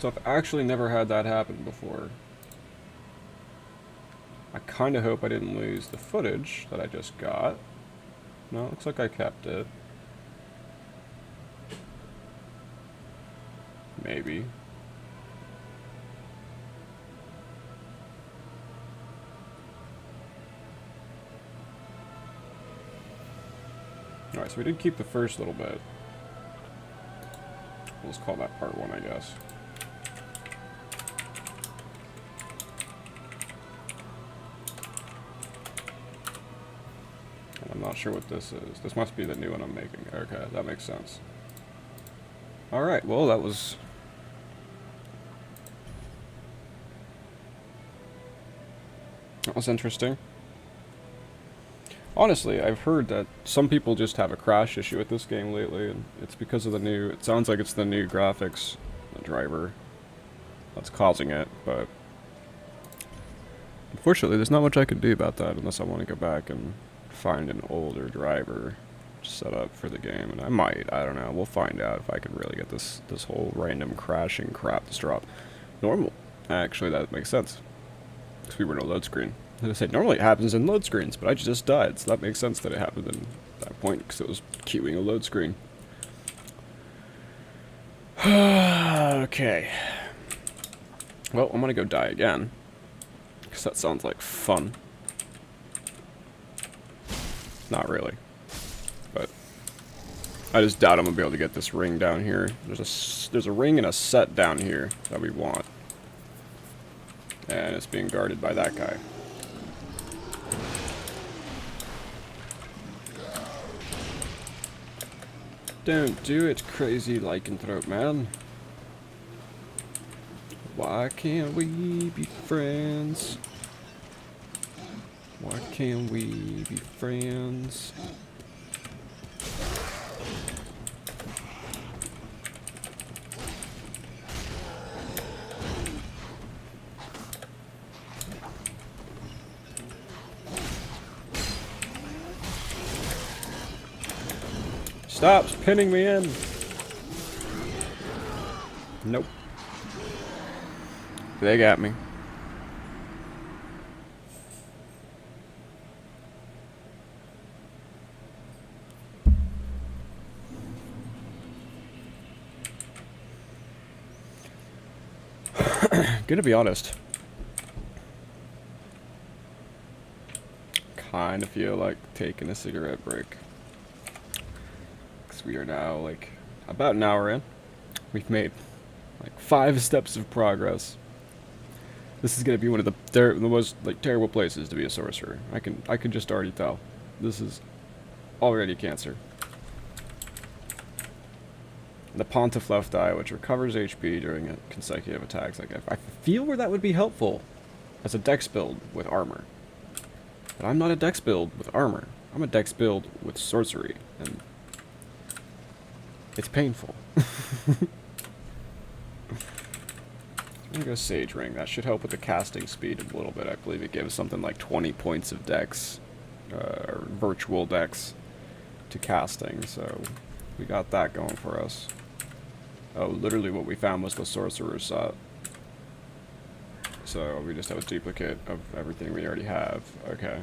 So I've actually never had that happen before. I kind of hope I didn't lose the footage that I just got. No, it looks like I kept it. Maybe. Alright, so we did keep the first little bit. Let's call that part 1, I guess. And I'm not sure what this is. This must be the new one I'm making. Okay, that makes sense. Alright, well, that was interesting. Honestly, I've heard that some people just have a crash issue with this game lately, and it's because of the new... It sounds like it's the new graphics driver that's causing it, but... Unfortunately, there's not much I can do about that unless I want to go back and find an older driver set up for the game, and I might, I don't know, we'll find out if I can really get this whole random crashing crap to drop. Normal. Actually, that makes sense. Because we were in a load screen. As I said, normally it happens in load screens, but I just died, so that makes sense that it happened in that point, because it was queuing a load screen. Okay. Well, I'm gonna go die again, because that sounds like fun. Not really. But I just doubt I'm gonna be able to get this ring down here. There's a ring and a set down here that we want. And it's being guarded by that guy. Don't do it, crazy lycanthrope man. Why can't we be friends? Why can't we be friends? Stop pinning me in. Nope. They got me. Gonna be honest. Kinda feel like taking a cigarette break. We are now, like, about an hour in. We've made, like, 5 steps of progress. This is gonna be one of the most, like, terrible places to be a sorcerer. I can just already tell. This is already cancer. The Pontiff left eye, which recovers HP during consecutive attacks. Like, I feel where that would be helpful as a dex build with armor. But I'm not a dex build with armor. I'm a dex build with sorcery, and it's painful. I'm gonna go Sage Ring. That should help with the casting speed a little bit. I believe it gives something like 20 points of dex, or virtual dex, to casting, so we got that going for us. Oh, literally what we found was the Sorcerer's set. So we just have a duplicate of everything we already have. Okay.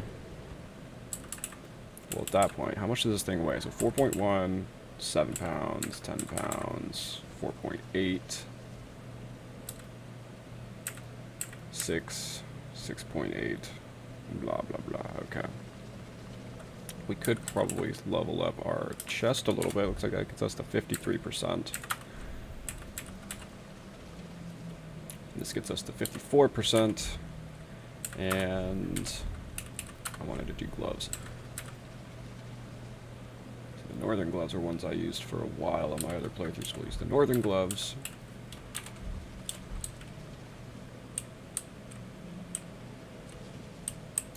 Well, at that point, how much does this thing weigh? So 4.1... 7 pounds, 10 pounds, 4.8, 6, 6.8, blah, blah, blah. Okay. We could probably level up our chest a little bit. Looks like that gets us to 53%. This gets us to 54%. And I wanted to do gloves. The northern gloves are ones I used for a while on my other playthroughs. We'll use the northern gloves.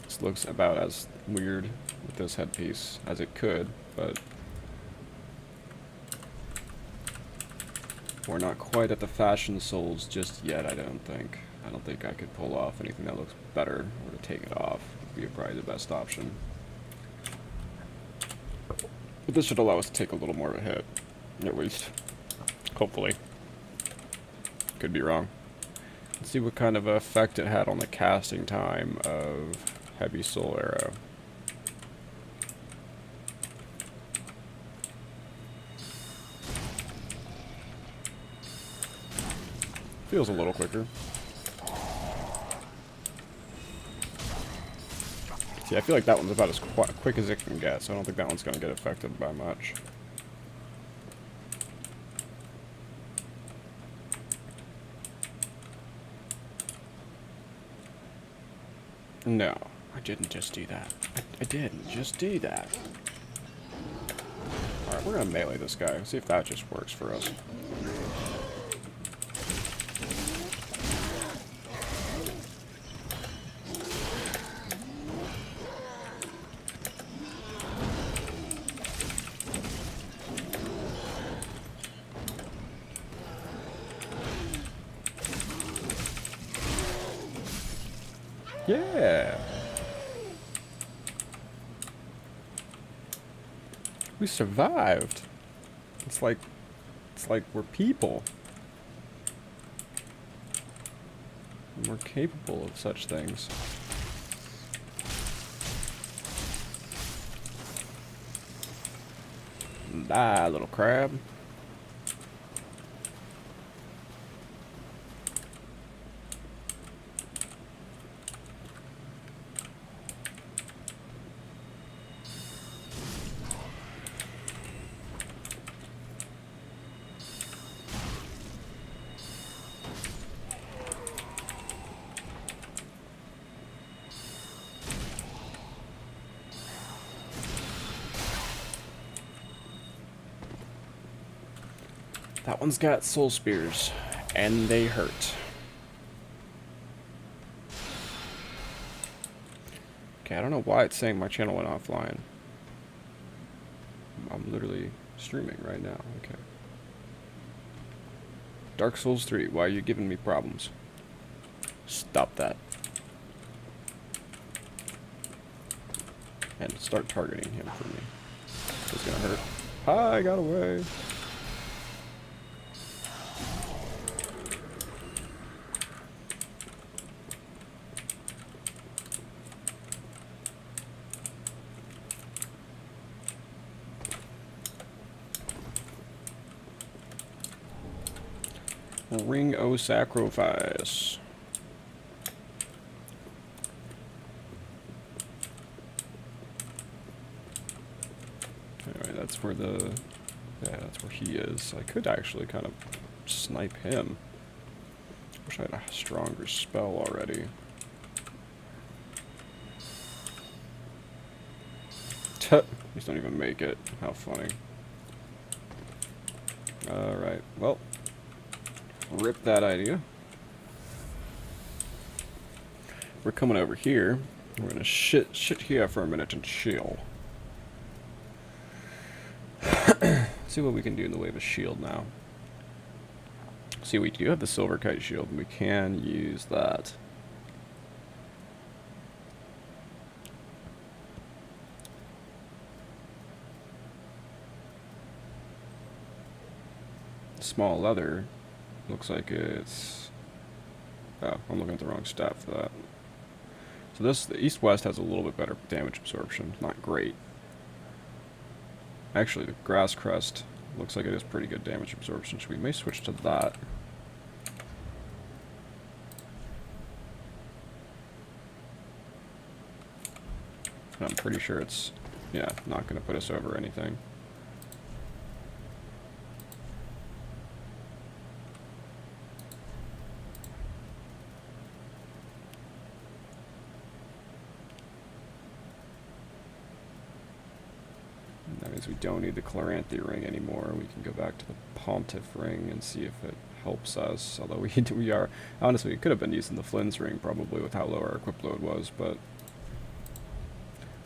This looks about as weird with this headpiece as it could, but we're not quite at the fashion souls just yet, I don't think. I don't think I could pull off anything that looks better, or to take it off would be probably the best option. But this should allow us to take a little more of a hit, at least. Hopefully. could be wrong. Let's see what kind of effect it had on the casting time of Heavy Soul Arrow. Feels a little quicker. See, I feel like that one's about as quick as it can get, so I don't think that one's going to get affected by much. No, I didn't just do that. I didn't just do that. Alright, we're going to melee this guy. See if that just works for us. Yeah. We survived. It's like we're people. And we're capable of such things. Die, little crab. That one's got soul spears, and they hurt. Okay, I don't know why it's saying my channel went offline. I'm literally streaming right now. Okay. Dark Souls 3, why are you giving me problems? Stop that. And start targeting him for me. It's gonna hurt. I got away. Ring o' Sacrifice. Anyway, that's where that's where he is. I could actually kind of snipe him. Wish I had a stronger spell already. These don't even make it. How funny. Alright, well. Rip that idea. We're coming over here. We're gonna shit here for a minute and chill. See what we can do in the way of a shield now. See, we do have the silver kite shield, and we can use that. Small leather. Looks like it's... Oh, I'm looking at the wrong stat for that. So the East-West has a little bit better damage absorption. Not great. Actually, the Grass Crest looks like it has pretty good damage absorption, so we may switch to that. And I'm pretty sure it's, yeah, not going to put us over anything. We don't need the Chloranthy ring anymore. We can go back to the Pontiff ring and see if it helps us. Although we are, honestly, we could have been using the Flynn's ring probably with how low our equip load was, but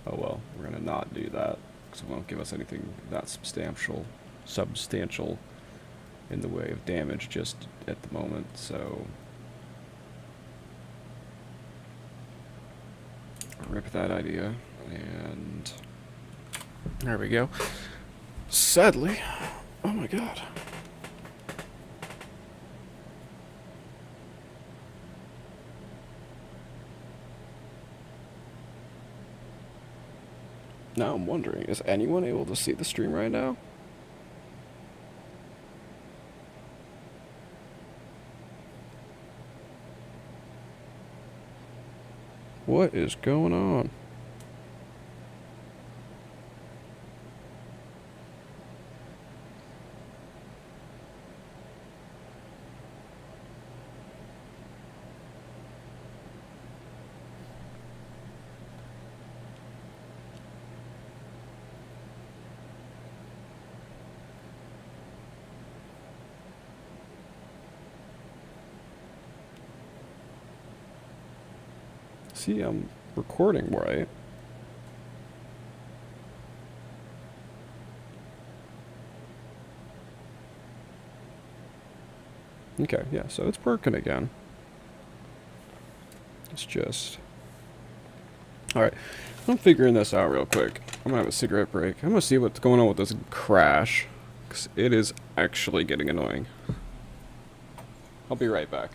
oh well, we're gonna not do that because it won't give us anything that substantial in the way of damage just at the moment. So rip that idea and. There we go. Sadly, oh my god. Now I'm wondering, is anyone able to see the stream right now? What is going on? See, I'm recording right. Okay, yeah, so it's working again. It's just... Alright, I'm figuring this out real quick. I'm gonna have a cigarette break. I'm gonna see what's going on with this crash, because it is actually getting annoying. I'll be right back.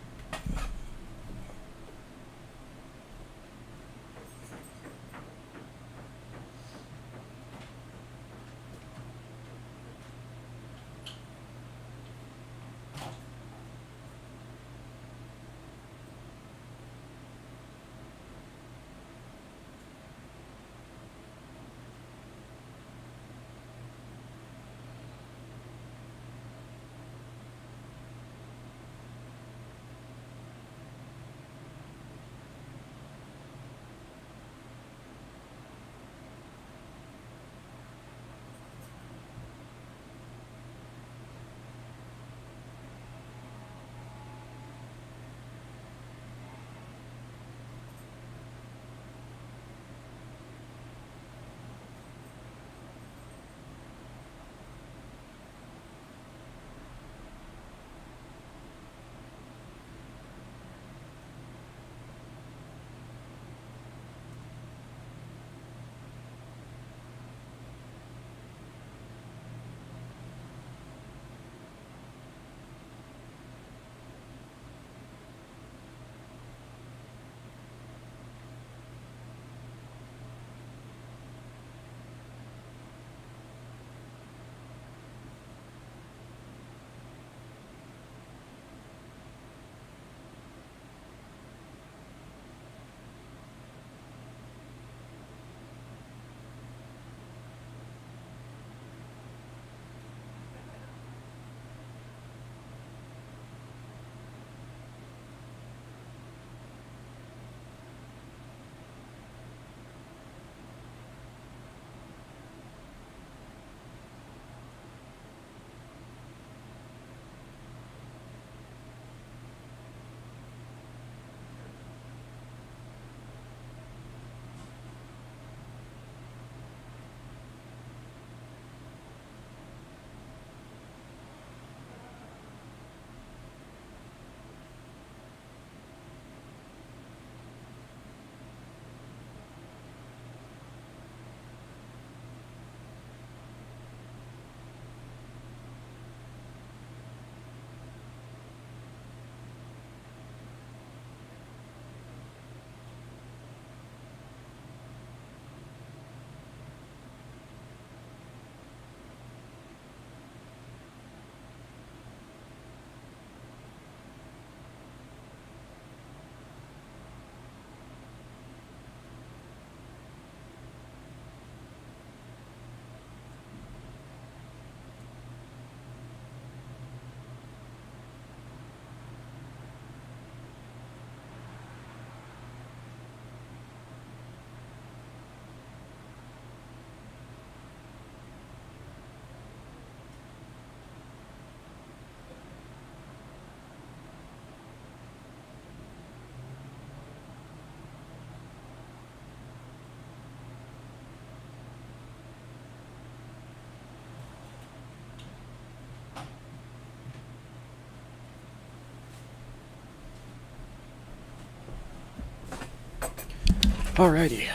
Alrighty.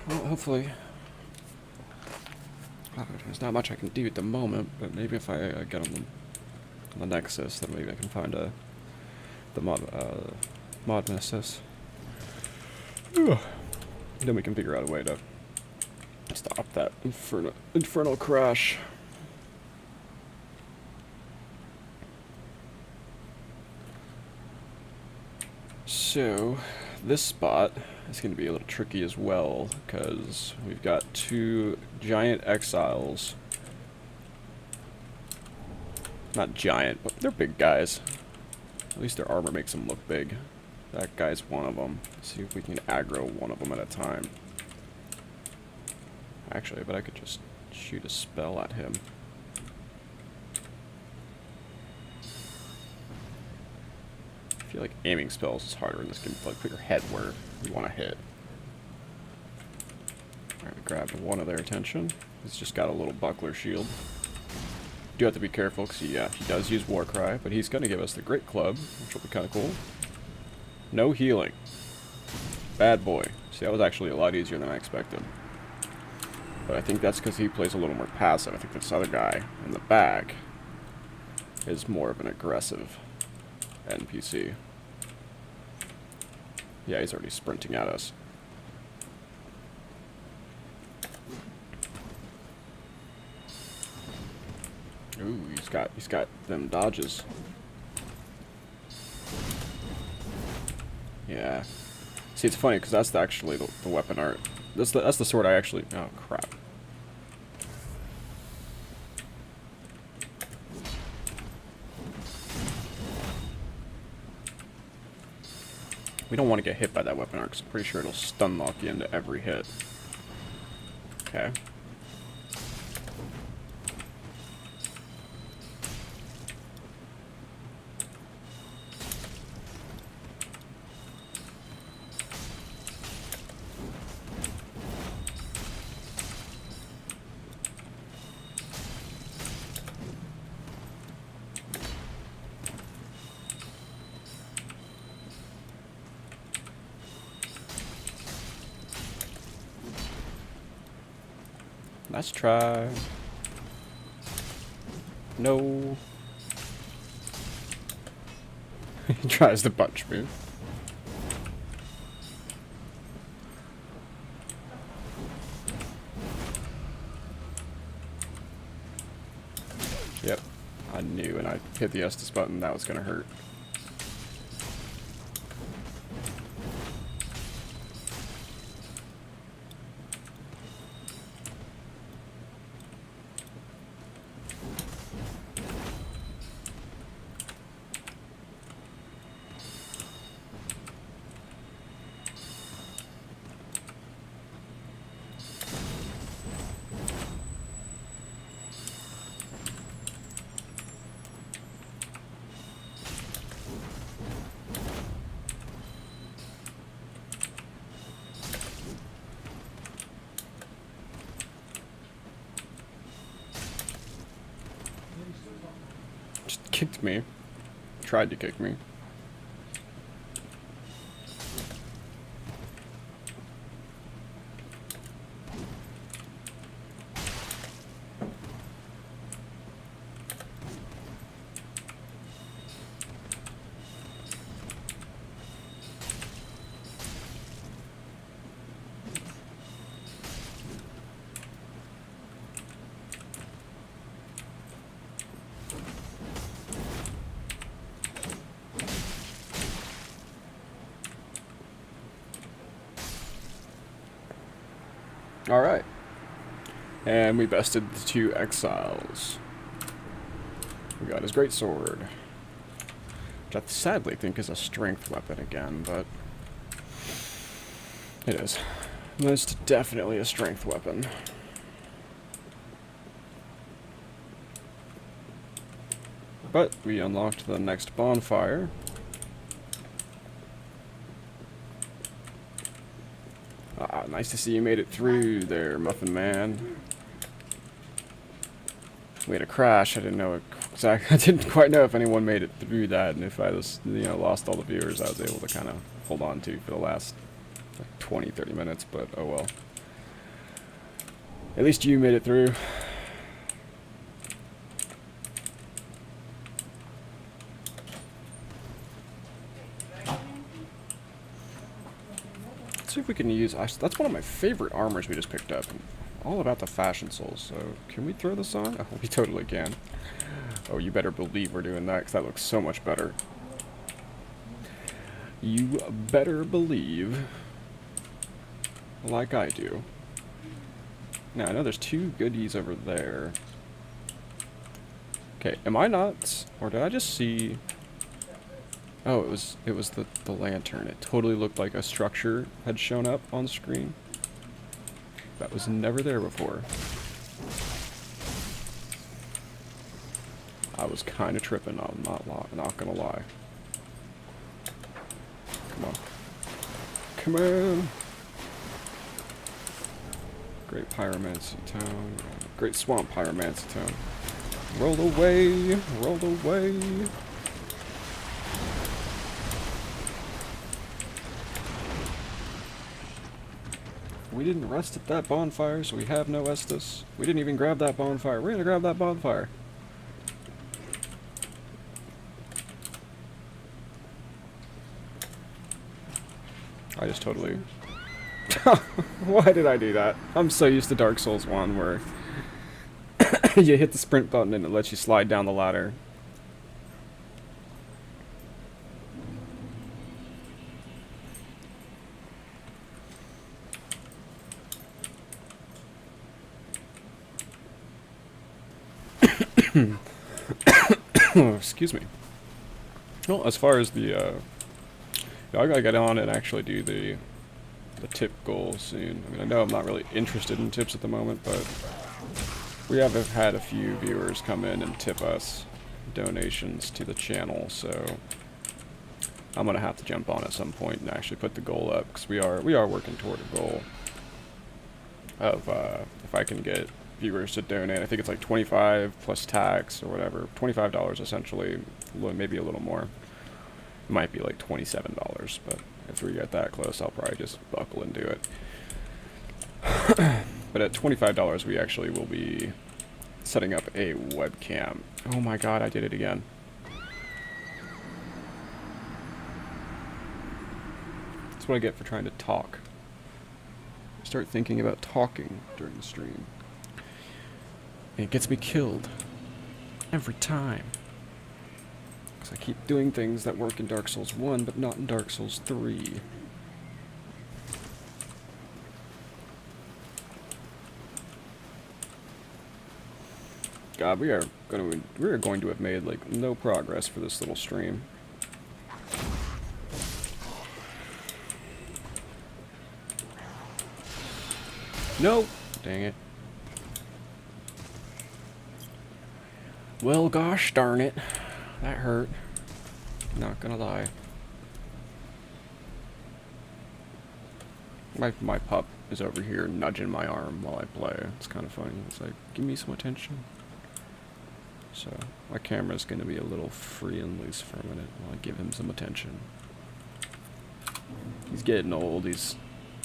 Well, hopefully... there's not much I can do at the moment, but maybe if I get on the Nexus, then maybe I can find the mod Nexus. Then we can figure out a way to Stop that infernal crash. So, this spot is going to be a little tricky as well, because we've got two giant exiles. Not giant, but they're big guys. At least their armor makes them look big. That guy's one of them. Let's see if we can aggro one of them at a time. Actually, I bet I could just shoot a spell at him. I feel like aiming spells is harder in this game. Like, put your head where you want to hit. Alright, we grabbed one of their attention. He's just got a little buckler shield. Do have to be careful, because he does use Warcry, but he's going to give us the Great Club, which will be kind of cool. No healing. Bad boy. See, that was actually a lot easier than I expected. But I think that's because he plays a little more passive. I think this other guy in the back is more of an aggressive NPC. Yeah, he's already sprinting at us. Ooh, he's got them dodges. Yeah. See, it's funny because that's actually the weapon art. That's the sword I actually. Oh crap. We don't want to get hit by that weapon art because I'm pretty sure it'll stun lock you into every hit. Okay. Nice try. No. He tries to punch me. Yep. I knew when I hit the Estus button that was gonna hurt. Kicked me. Tried to kick me. Alright. And we bested the two exiles. We got his greatsword. Which I sadly think is a strength weapon again, but it is. Most definitely a strength weapon. But we unlocked the next bonfire. Ah, nice to see you made it through there, Muffin Man. We had a crash. I didn't know exactly. I didn't quite know if anyone made it through that, and if I was, lost all the viewers, I was able to kind of hold on to for the last like 20, 30 minutes. But oh well. At least you made it through. Let's see if we can use. That's one of my favorite armors we just picked up. all about the fashion souls, so can we throw this on? Oh, we totally can. Oh, you better believe we're doing that, because that looks so much better. You better believe, like I do. Now, I know there's 2 goodies over there. Okay, am I nuts? Or did I just see... Oh, it was the lantern. It totally looked like a structure had shown up on screen. That was never there before. I was kind of tripping, I'm not gonna lie. Come on. Come on! Great pyromancy town. Great swamp pyromancy town. Roll away! Roll away! We didn't rest at that bonfire, so we have no Estus. We didn't even grab that bonfire. We're gonna grab that bonfire. I just totally... Why did I do that? I'm so used to Dark Souls 1 where you hit the sprint button and it lets you slide down the ladder. Excuse me. Well, as far as the, I gotta get on and actually do the tip goal soon. I mean, I know I'm not really interested in tips at the moment, but we have had a few viewers come in and tip us donations to the channel, so I'm gonna have to jump on at some point and actually put the goal up, because we are working toward a goal of, if I can get viewers to donate, I think it's like 25 plus tax or whatever, $25 essentially, maybe a little more. It might be like $27, but if we get that close, I'll probably just buckle and do it. But at $25, we actually will be setting up a webcam. Oh my god, I did it again. That's what I get for trying to talk. Start thinking about talking during the stream. And it gets me killed. Every time. Because I keep doing things that work in Dark Souls 1, but not in Dark Souls 3. God, we are going to have made, like, no progress for this little stream. Nope! Dang it. Well, gosh darn it. That hurt. Not gonna lie. My pup is over here nudging my arm while I play. It's kind of funny. It's like, give me some attention. So, my camera's gonna be a little free and loose for a minute while I give him some attention. He's getting old. He's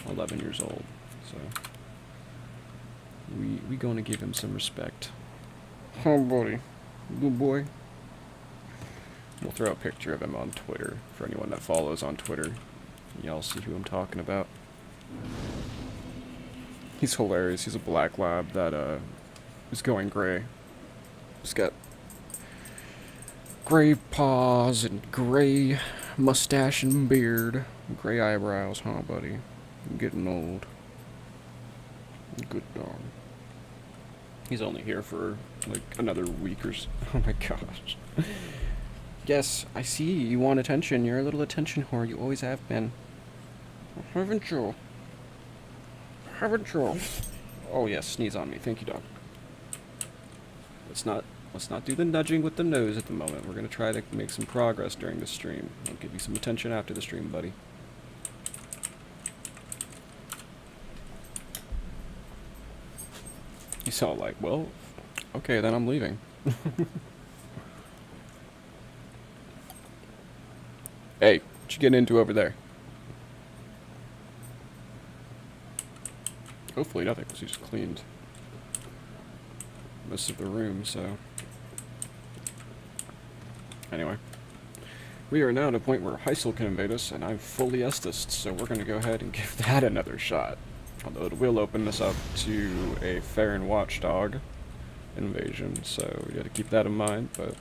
11 years old. So, we gonna give him some respect. Oh, buddy. Good boy. We'll throw a picture of him on Twitter for anyone that follows on Twitter. Y'all see who I'm talking about. He's hilarious. He's a black lab that is going gray. He's got gray paws and gray mustache and beard. Gray eyebrows, huh, buddy? I'm getting old. Good dog. He's only here for, like, another week or so. Oh my gosh. Yes, I see. You want attention. You're a little attention whore. You always have been. Haven't you? Haven't you? Oh yes, sneeze on me. Thank you, dog. Let's not do the nudging with the nose at the moment. We're gonna try to make some progress during the stream. I'll give you some attention after the stream, buddy. He's all like, well, okay, then I'm leaving. Hey, what you getting into over there? Hopefully nothing, because he's cleaned most of the room, so... Anyway. We are now at a point where Heisel can invade us, and I'm fully Estus, so we're gonna go ahead and give that another shot. Although it will open us up to a Farron Watchdog invasion, so we gotta keep that in mind, but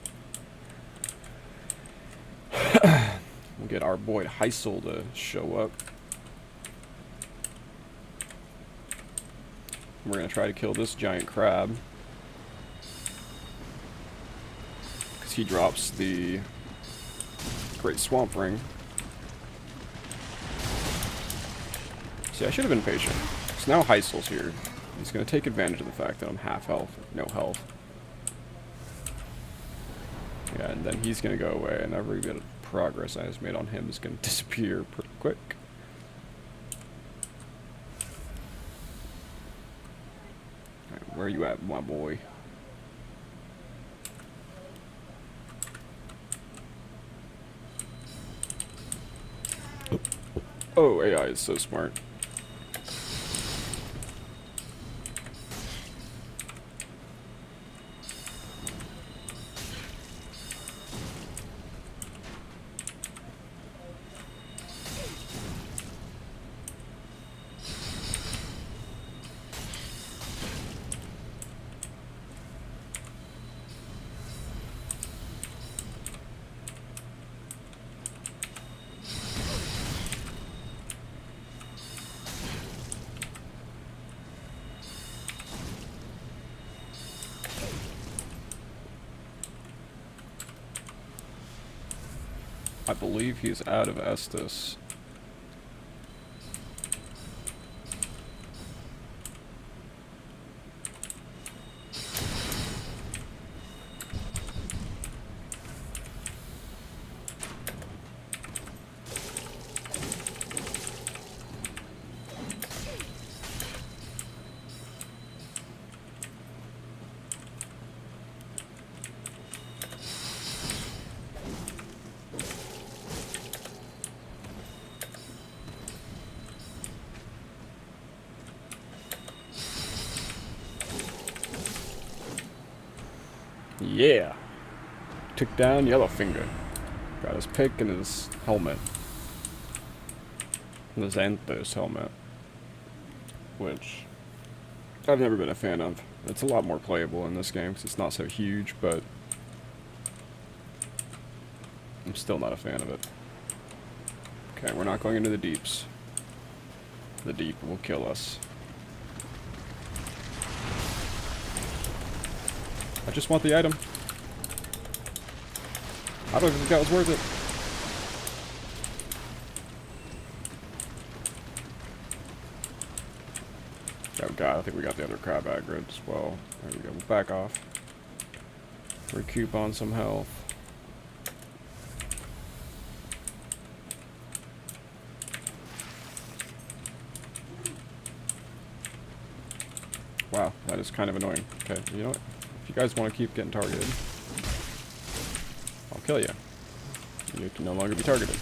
we'll get our boy Heisel to show up. We're gonna try to kill this giant crab, because he drops the Great Swamp Ring. See, I should have been patient. So now Heisel's here. He's going to take advantage of the fact that I'm half health, no health. Yeah, and then he's going to go away, and every bit of progress I just made on him is going to disappear pretty quick. Alright, where are you at, my boy? Oh, AI is so smart. I believe he's out of Estus. Yeah! Took down Yellowfinger. Got his pick and his helmet. And his Xanthos helmet. Which I've never been a fan of. It's a lot more playable in this game because it's not so huge, but I'm still not a fan of it. Okay, we're not going into the deeps. The deep will kill us. I just want the item. I don't think that was worth it. Oh god, I think we got the other crab aggro as well. There we go, we'll back off. Recoup on some health. Wow, that is kind of annoying. Okay, you know what? If you guys want to keep getting targeted, I'll kill you. You can no longer be targeted.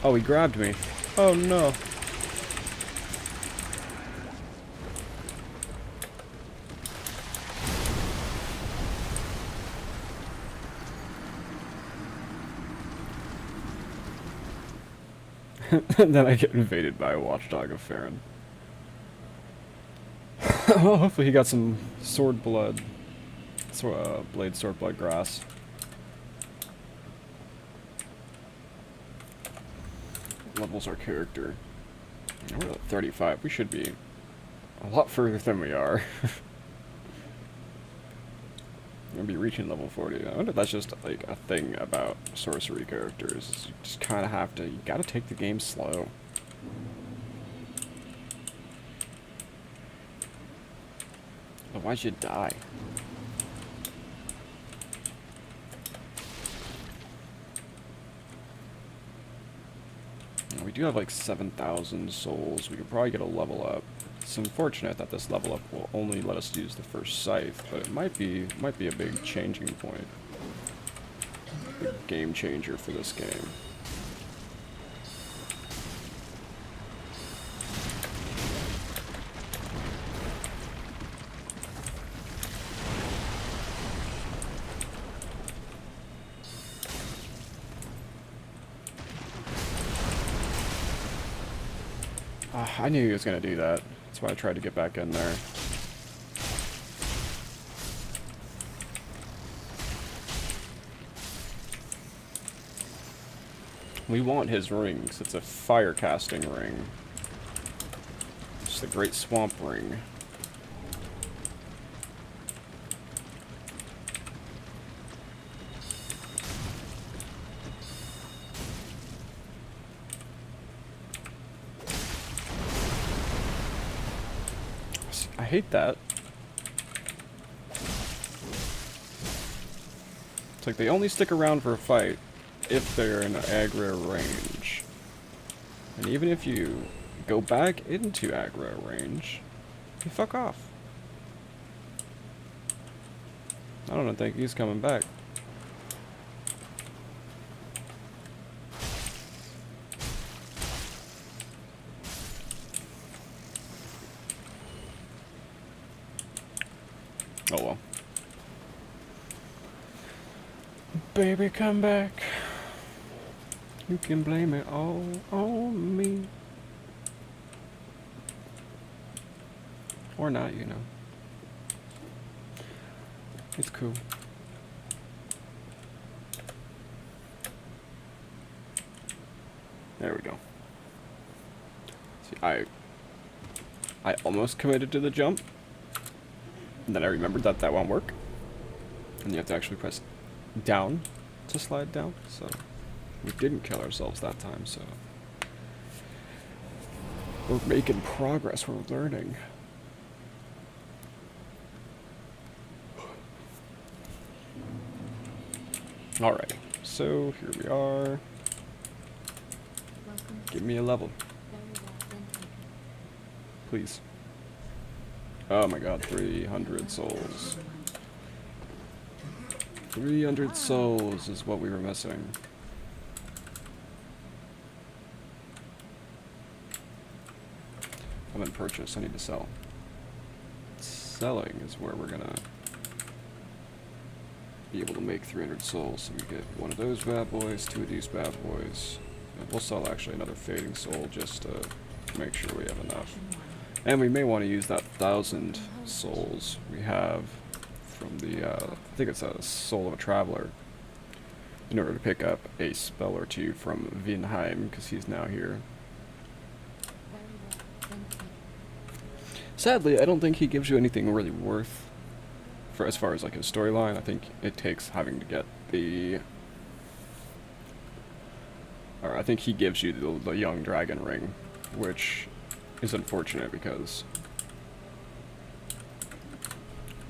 Oh, he grabbed me. Oh no. And then I get invaded by a watchdog of Farron. Well, hopefully he got some sword blood. Blade sword blood grass. Levels our character. We're at 35. We should be a lot further than we are. We're gonna be reaching level 40. I wonder if that's just like a thing about sorcery characters. You just kind of have to. You gotta take the game slow. Otherwise, you die. We do have like 7,000 souls. We could probably get a level up. It's unfortunate that this level up will only let us use the first scythe, but it might be a big changing point. the game changer for this game. I knew he was going to do that. That's why I tried to get back in there. We want his ring, because it's a fire casting ring. It's the Great Swamp Ring. I hate that. It's like they only stick around for a fight if they're in aggro range. And even if you go back into aggro range, you fuck off. I don't think he's coming back. Oh well. Baby, come back. You can blame it all on me. Or not, you know. It's cool. There we go. See, I almost committed to the jump. And then I remembered that that won't work. And you have to actually press down to slide down. So we didn't kill ourselves that time, so we're making progress, we're learning. Alright, so here we are. Give me a level. Please. Oh my god, 300 souls. 300 souls is what we were missing. I'm in purchase, I need to sell. Selling is where we're gonna be able to make 300 souls. So we get one of those bad boys, two of these bad boys. And we'll sell actually another fading soul just to make sure we have enough. And we may want to use that 1,000 souls we have from the, I think it's a Soul of a Traveler, in order to pick up a spell or two from Vinheim, because he's now here. Sadly, I don't think he gives you anything really worth, for as far as like his storyline. I think it takes having to get the, or I think he gives you the young dragon ring, which is unfortunate because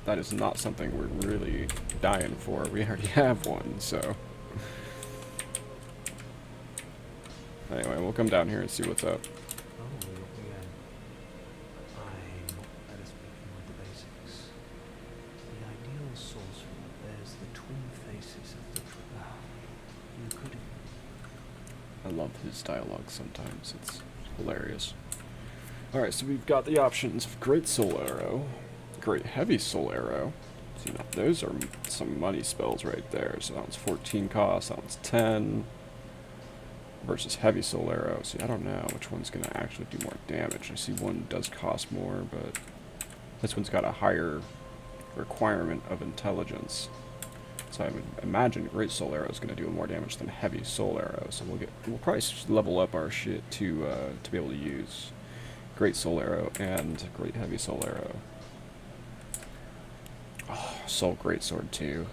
that is not something we're really dying for. We already have one, so. Anyway, we'll come down here and see what's up. I love his dialogue sometimes, it's hilarious. Alright, so we've got the options of Great Soul Arrow, Great Heavy Soul Arrow. So, you know, those are some money spells right there. So that one's 14 cost, that one's 10. Versus Heavy Soul Arrow. See, I don't know which one's going to actually do more damage. I see one does cost more, but this one's got a higher requirement of intelligence. So I would imagine Great Soul Arrow is going to do more damage than Heavy Soul Arrow. So we'll probably level up our shit to be able to use Great Soul Arrow and Great Heavy Soul Arrow. Oh, Soul Greatsword too.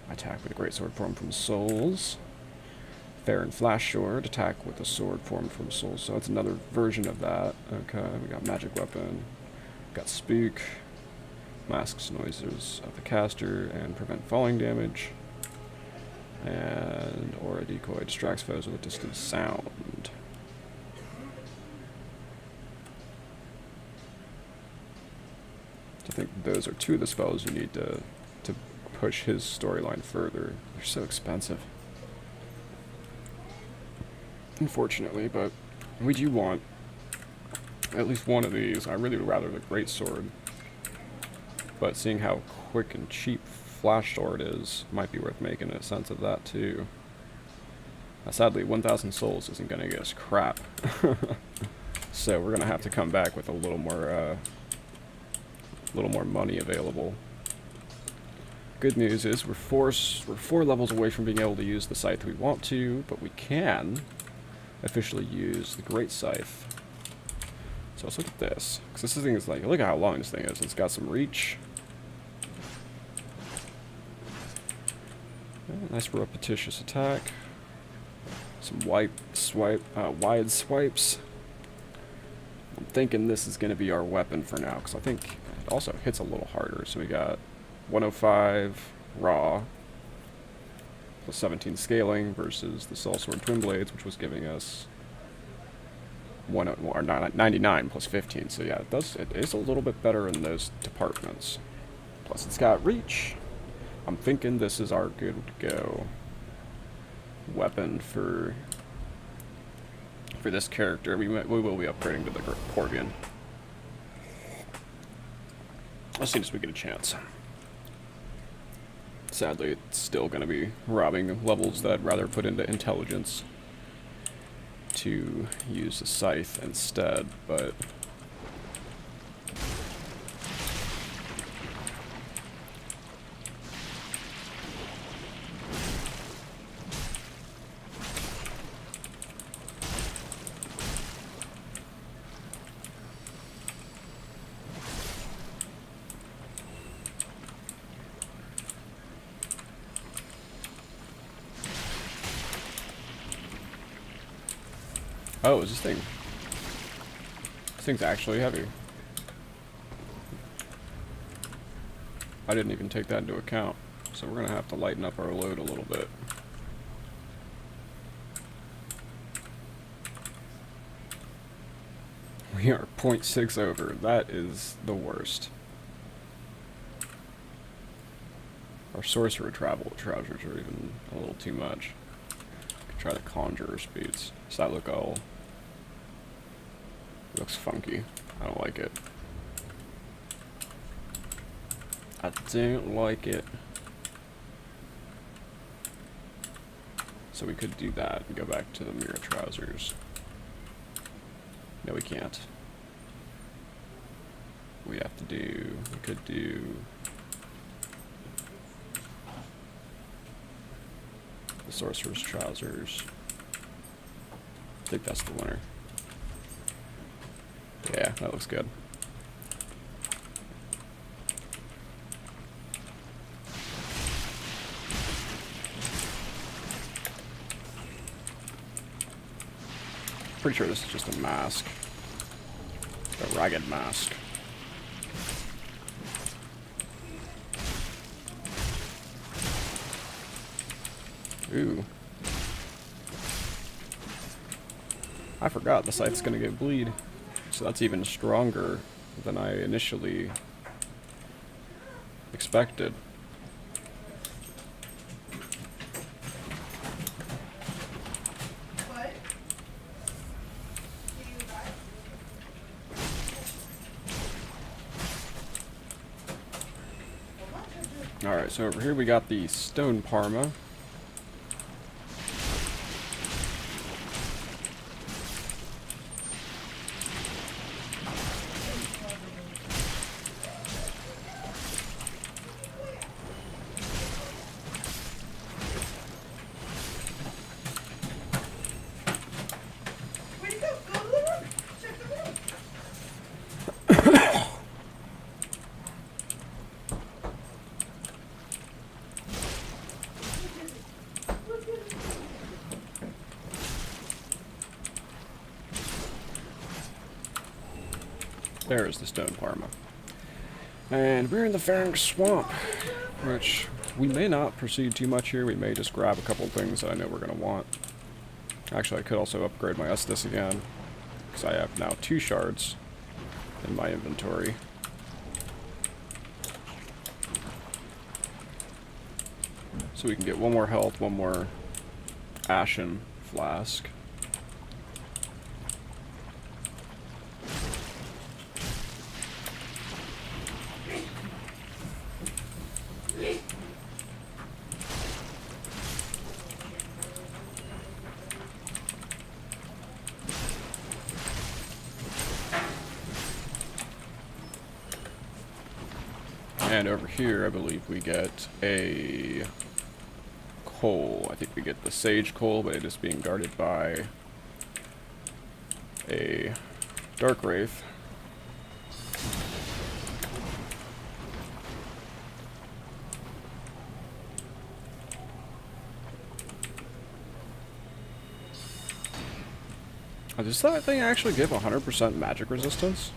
Attack with a Greatsword formed from souls. Fair and Flash Sword, attack with a sword formed from souls. So it's another version of that. Okay, we got Magic Weapon. Got Spook. Masks noises of the caster and prevent falling damage. And Aura Decoy distracts foes with a distant sound. I think those are two of the spells you need to push his storyline further. They're so expensive. unfortunately, but we do want at least one of these. I really would rather the great sword, but seeing how quick and cheap flash sword is, might be worth making a sense of that too. Sadly, 1,000 souls isn't going to get us crap. So we're going to have to come back with a little more money available. Good news is we're 4 levels away from being able to use the scythe we want to, but we can officially use the great scythe. So let's look at this, because this thing is like, look at how long this thing is. It's got some reach. Nice repetitious attack. Some wide swipes. I'm thinking this is going to be our weapon for now, because I think it also hits a little harder. So we got 105 raw, plus 17 scaling versus the Sellsword Twin Blades, which was giving us 99 plus 15. So yeah, it is a little bit better in those departments. Plus it's got reach. I'm thinking this is our good to go weapon for this character. We will be upgrading to the Corvian as soon as we get a chance. Sadly, it's still going to be robbing levels that I'd rather put into intelligence to use the scythe instead, but oh, is this thing? This thing's actually heavy. I didn't even take that into account. So we're gonna have to lighten up our load a little bit. We are 0.6 over. That is the worst. Our sorcerer trousers are even a little too much. Could try the conjurer speeds. Does that look all? It looks funky. I don't like it. I don't like it. So we could do that and go back to the mirror trousers. No, we can't. We could do the sorcerer's trousers. I think that's the winner. Yeah, that looks good. Pretty sure this is just a mask. A ragged mask. Ooh. I forgot the scythe's gonna get bleed. So that's even stronger than I initially expected. Alright, so over here we got the stone parma. There is the stone parma. And we're in the Pharynx Swamp, which we may not proceed too much here. We may just grab a couple things that I know we're going to want. Actually, I could also upgrade my Estus again, because I have now 2 shards in my inventory. So we can get 1 more health, 1 more Ashen Flask. And over here, I believe we get a coal. I think we get the sage coal, but it is being guarded by a dark wraith. Does that thing actually give 100% magic resistance?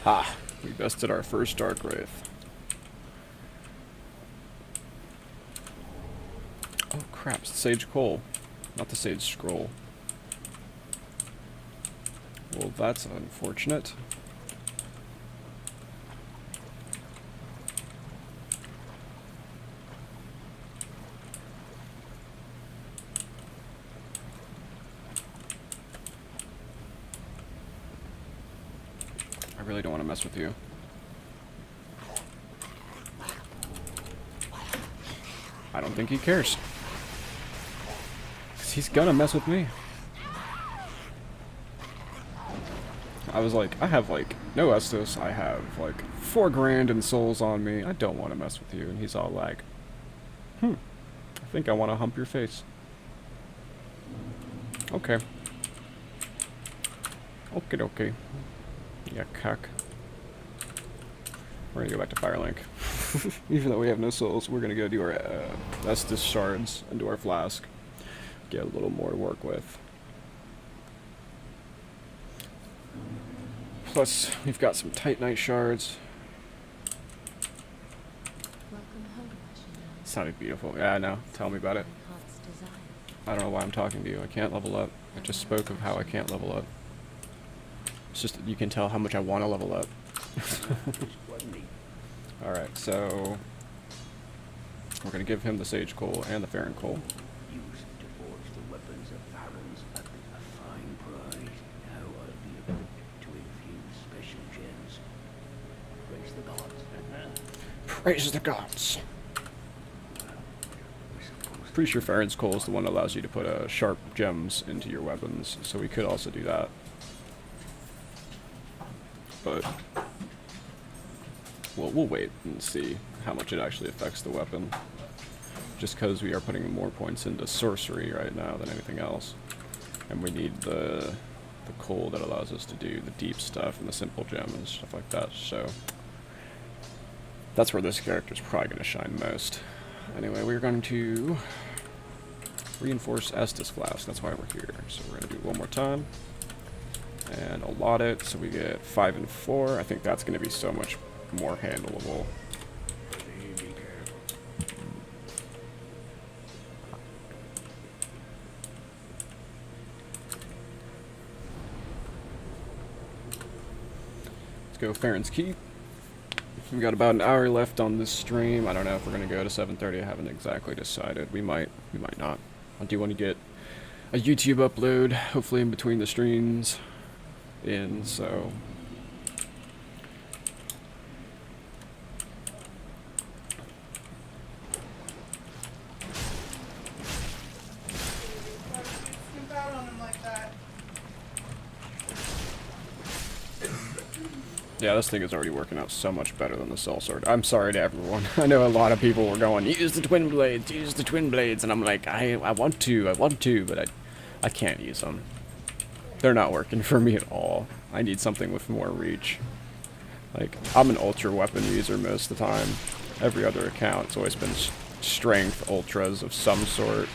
Ha! We bested our first dark wraith. Oh crap, it's the sage coal, not the sage scroll. Well, that's unfortunate. I really don't want to mess with you. I don't think he cares. 'Cause he's gonna mess with me. I was like, I have like no Estus, I have like 4 grand in souls on me, I don't want to mess with you. And he's all like, I think I want to hump your face. Okay. Okay. Yeah, cock. We're gonna go back to Firelink. Even though we have no souls, we're gonna go do our Estus shards into our flask. Get a little more to work with. Plus, we've got some Titanite shards. Sounded beautiful. Yeah, I know. Tell me about it. I don't know why I'm talking to you. I can't level up. I just spoke of how I can't level up. It's just that you can tell how much I want to level up. Alright, so we're going to give him the sage coal and the Farron coal. Used to forge the weapons of Farron's at a fine price. Now I'll be equipped to infuse special gems. Praise the gods. Praise the gods! Pretty sure Farron's coal is the one that allows you to put sharp gems into your weapons, so we could also do that. But well, we'll wait and see how much it actually affects the weapon. Just because we are putting more points into sorcery right now than anything else. And we need the coal that allows us to do the deep stuff and the simple gem and stuff like that, so that's where this character is probably going to shine most. Anyway, we're going to reinforce Estus Flask, that's why we're here. So we're going to do it one more time. And allot it, so we get 5 and 4. I think that's going to be so much more handleable. Let's go Farron's Keep. We've got about an hour left on this stream. I don't know if we're going to go to 7:30. I haven't exactly decided. We might not. I do want to get a YouTube upload, hopefully in between the streams. So yeah, this thing is already working out so much better than the Cell Sword. I'm sorry to everyone. I know a lot of people were going, use the twin blades, and I'm like, I want to, but I can't use them. They're not working for me at all. I need something with more reach. Like, I'm an ultra weapon user most of the time. Every other account, it's always been strength ultras of some sort.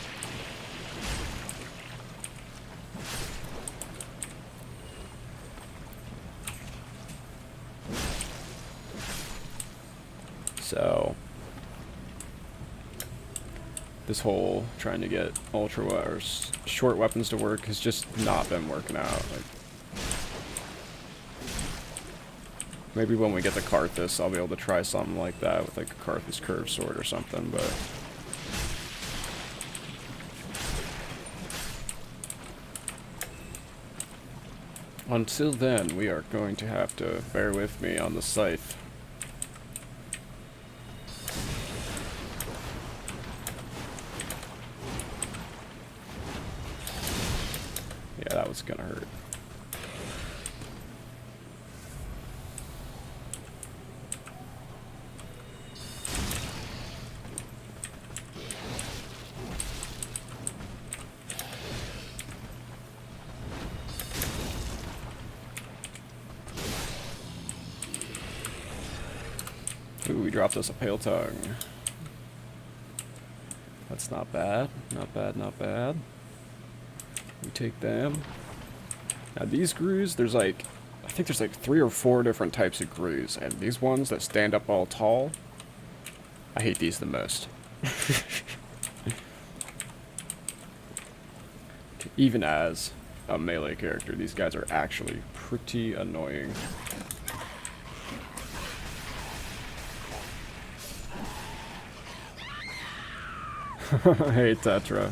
So This whole trying to get ultra or short weapons to work has just not been working out. Like, maybe when we get to Karthus, I'll be able to try something like that with like a Karthus curved sword or something, but until then, we are going to have to bear with me on the scythe. Yeah, that was gonna hurt. Ooh, we dropped us a pale tongue. That's not bad. Not bad, not bad. We take them. Now these grues, there's like, I think there's like 3 or 4 different types of grues, and these ones that stand up all tall, I hate these the most. Even as a melee character, these guys are actually pretty annoying. Hey, Tetra.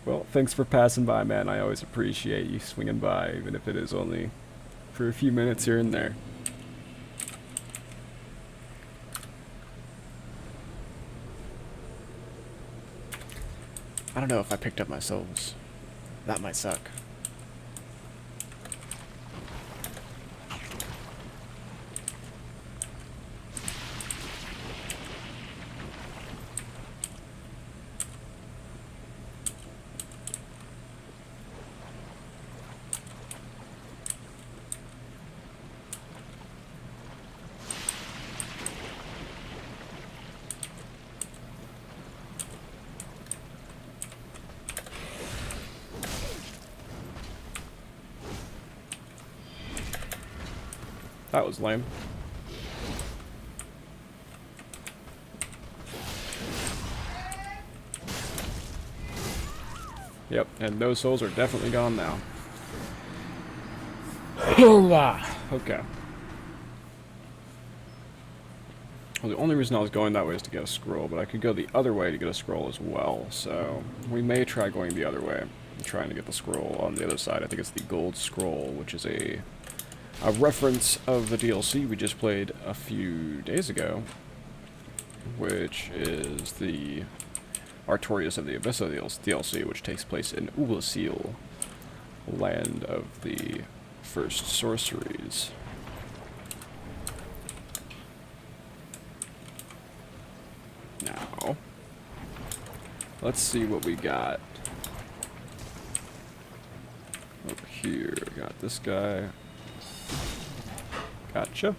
Well, thanks for passing by, man. I always appreciate you swinging by, even if it is only for a few minutes here and there. I don't know if I picked up my souls. That might suck. That was lame. Yep, and those souls are definitely gone now. Okay. Well, the only reason I was going that way is to get a scroll, but I could go the other way to get a scroll as well, so we may try going the other way, trying to get the scroll on the other side. I think it's the gold scroll, which is a reference of the DLC we just played a few days ago, which is the Artorias of the Abyssa DLC, which takes place in Ulasil, land of the first sorceries. Now, let's see what we got over here. We got this guy. Gotcha.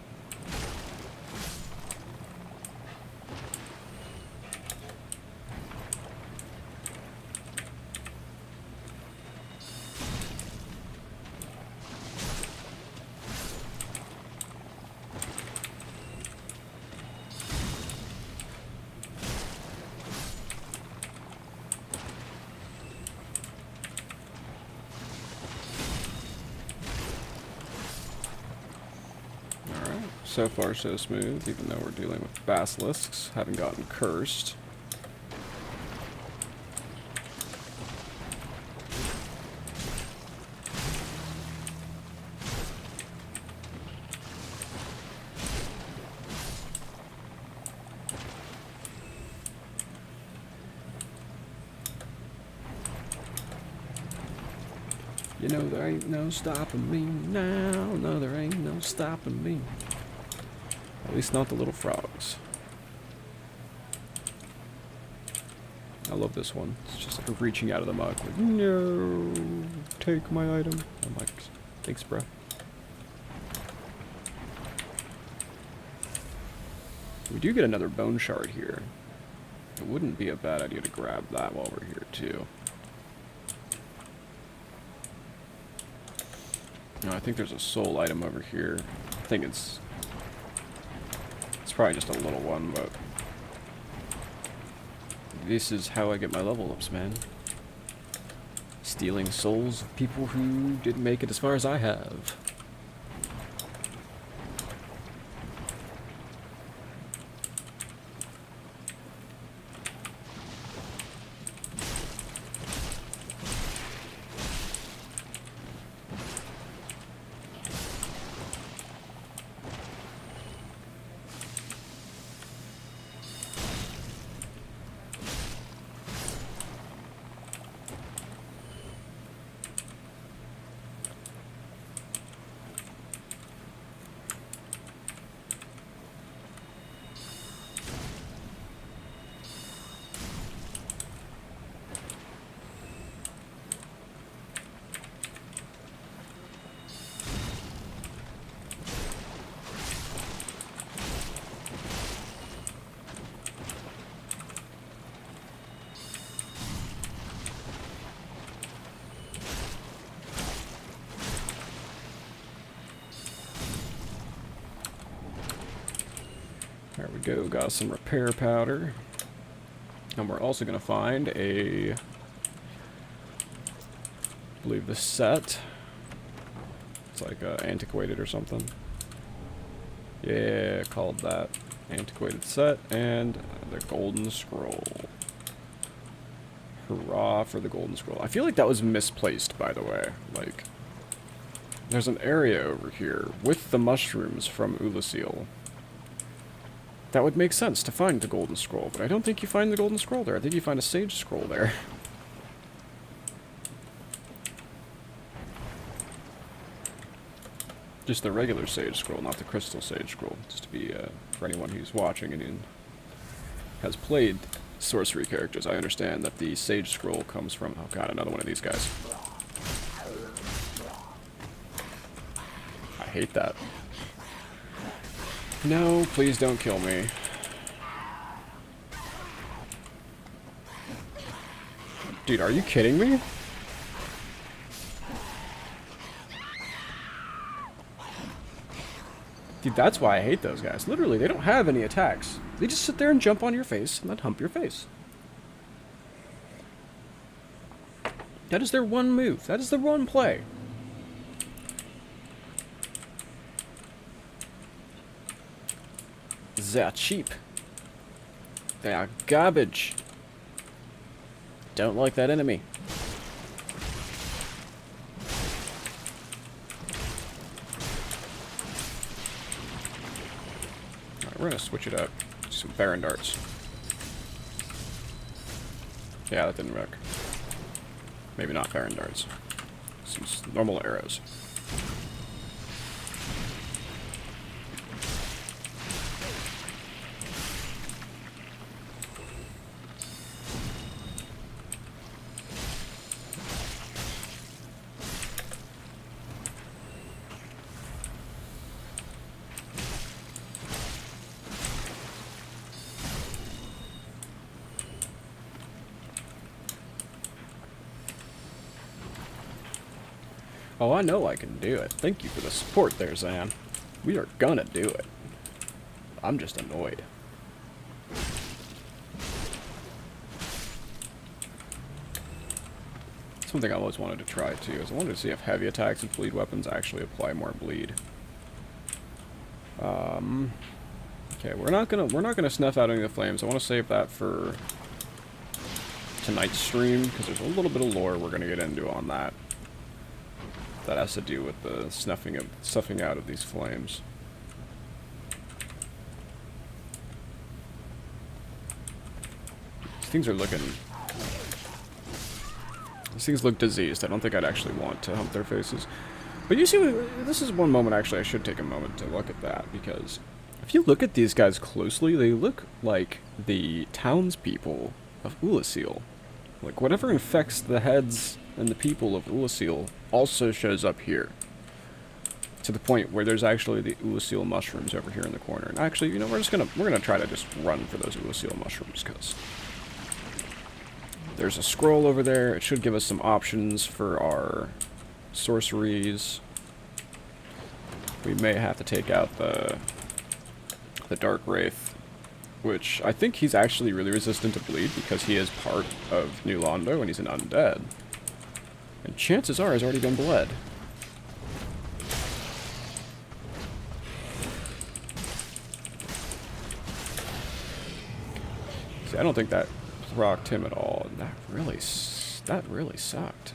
So far so smooth, even though we're dealing with basilisks, having gotten cursed. You know there ain't no stopping me now, no there ain't no stopping me. At least not the little frogs. I love this one. It's just like reaching out of the mug. Like, no, take my item. I'm like, thanks, bro. We do get another bone shard here. It wouldn't be a bad idea to grab that while we're here, too. No, I think there's a soul item over here. I think it's probably just a little one, but this is how I get my level ups, man. Stealing souls of people who didn't make it as far as I have. There we go, got some repair powder. And we're also going to find I believe this set. It's like antiquated or something. Yeah, called that. Antiquated set and the golden scroll. Hurrah for the golden scroll. I feel like that was misplaced, by the way. Like, there's an area over here with the mushrooms from Ulasil. That would make sense to find the golden scroll, but I don't think you find the golden scroll there. I think you find a sage scroll there. Just the regular sage scroll, not the crystal sage scroll. Just to be, for anyone who's watching and has played sorcery characters, I understand that the sage scroll comes from... Oh god, another one of these guys. I hate that. No, please don't kill me. Dude, are you kidding me? Dude, that's why I hate those guys. Literally, they don't have any attacks. They just sit there and jump on your face and then hump your face. That is their one move. That is their one play. They are cheap. They are garbage. Don't like that enemy. Alright, we're gonna switch it up. Some Baron darts. Yeah, that didn't work. Maybe not Baron darts. Some normal arrows. Oh, I know I can do it. Thank you for the support there, Zan. We are gonna do it. I'm just annoyed. Something I always wanted to try, too, is I wanted to see if heavy attacks with bleed weapons actually apply more bleed. Okay, we're not gonna snuff out any of the flames. I want to save that for tonight's stream, because there's a little bit of lore we're gonna get into on that. That has to do with the snuffing out of these flames. These things are looking... These things look diseased. I don't think I'd actually want to hump their faces. But you see, this is one moment actually I should take a moment to look at that, because if you look at these guys closely, they look like the townspeople of Ulasil. Like, whatever infects the heads and the people of Ulasil also shows up here. To the point where there's actually the Ulasil mushrooms over here in the corner. And actually, you know, we're gonna try to just run for those Ulasil mushrooms, because there's a scroll over there. It should give us some options for our sorceries. We may have to take out the the Dark Wraith, which I think he's actually really resistant to bleed because he is part of New Londo and he's an undead. And chances are he's already been bled. See, I don't think that rocked him at all. And that really sucked.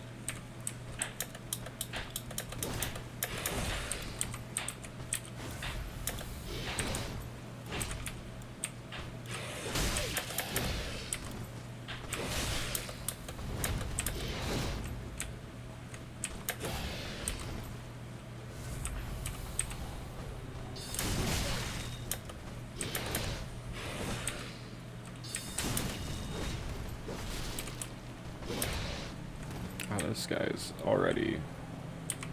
Wow, this guy's already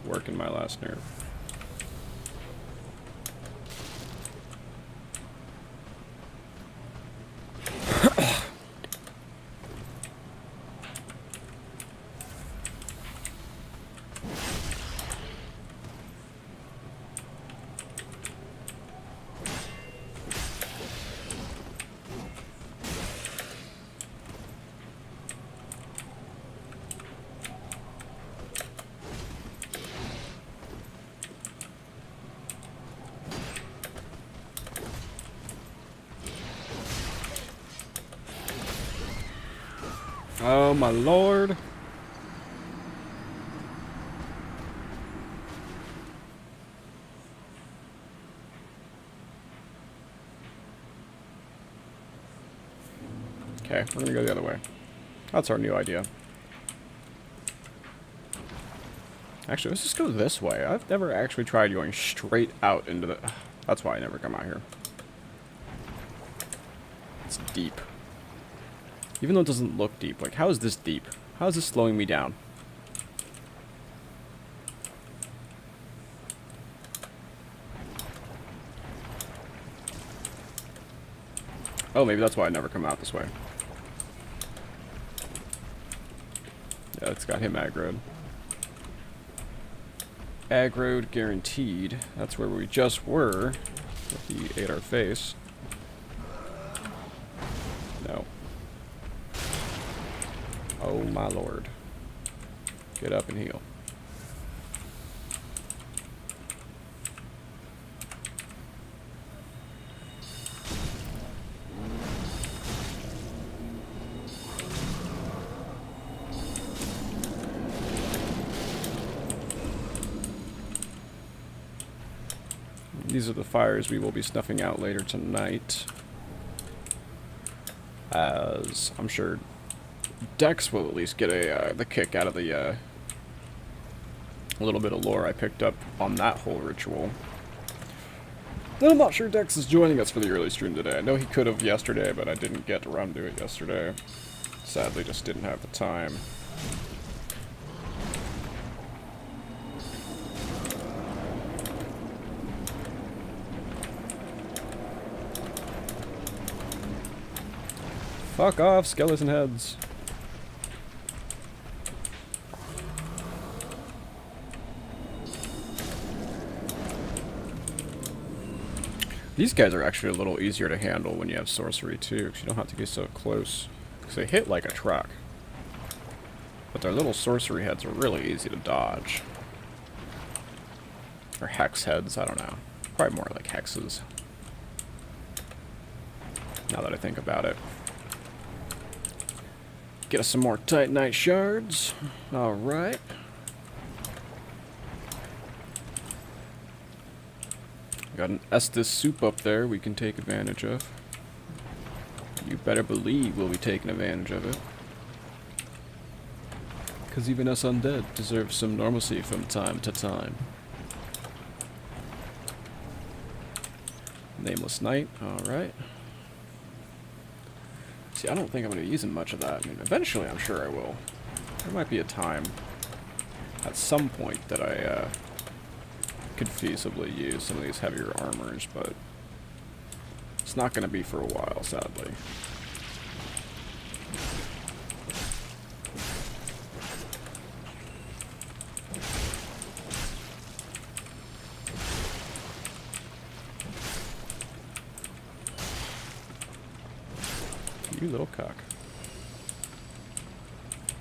working my last nerve. Oh my lord. Okay, we're gonna go the other way. That's our new idea. Actually, let's just go this way. I've never actually tried going straight out into the... That's why I never come out here. It's deep. Even though it doesn't look deep. Like, how is this deep? How is this slowing me down? Oh, maybe that's why I never come out this way. Yeah, it's got him aggroed. Aggroed, guaranteed. That's where we just were. If he ate our face. No. Oh my lord. Get up and heal. These are the fires we will be snuffing out later tonight. As I'm sure Dex will at least get the kick out of the little bit of lore I picked up on that whole ritual. Then I'm not sure Dex is joining us for the early stream today. I know he could have yesterday, but I didn't get around to it yesterday. Sadly, just didn't have the time. Fuck off, skeleton heads. These guys are actually a little easier to handle when you have sorcery too, because you don't have to get so close. Because they hit like a truck. But their little sorcery heads are really easy to dodge. Or hex heads, I don't know. Probably more like hexes. Now that I think about it. Get us some more Titanite shards. Alright. Got an Estus soup up there we can take advantage of. You better believe we'll be taking advantage of it. Because even us undead deserve some normalcy from time to time. Nameless Knight, alright. See, I don't think I'm going to be using much of that. I mean, eventually I'm sure I will. There might be a time at some point that I could feasibly use some of these heavier armors, but it's not going to be for a while, sadly. You little cuck.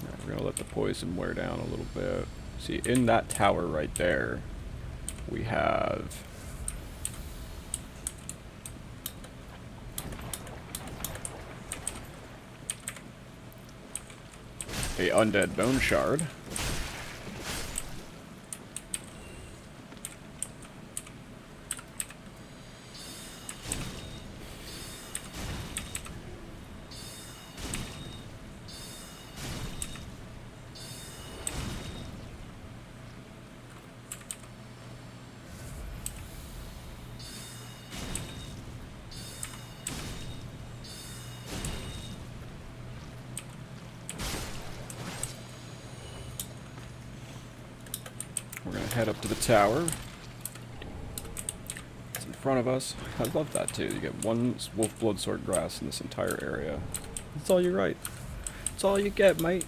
Alright, we're gonna let the poison wear down a little bit. See, in that tower right there, we have a undead bone shard. We're gonna head up to the tower. It's in front of us. I love that too. You get one wolf blood sword grass in this entire area. That's all you write. That's all you get, mate.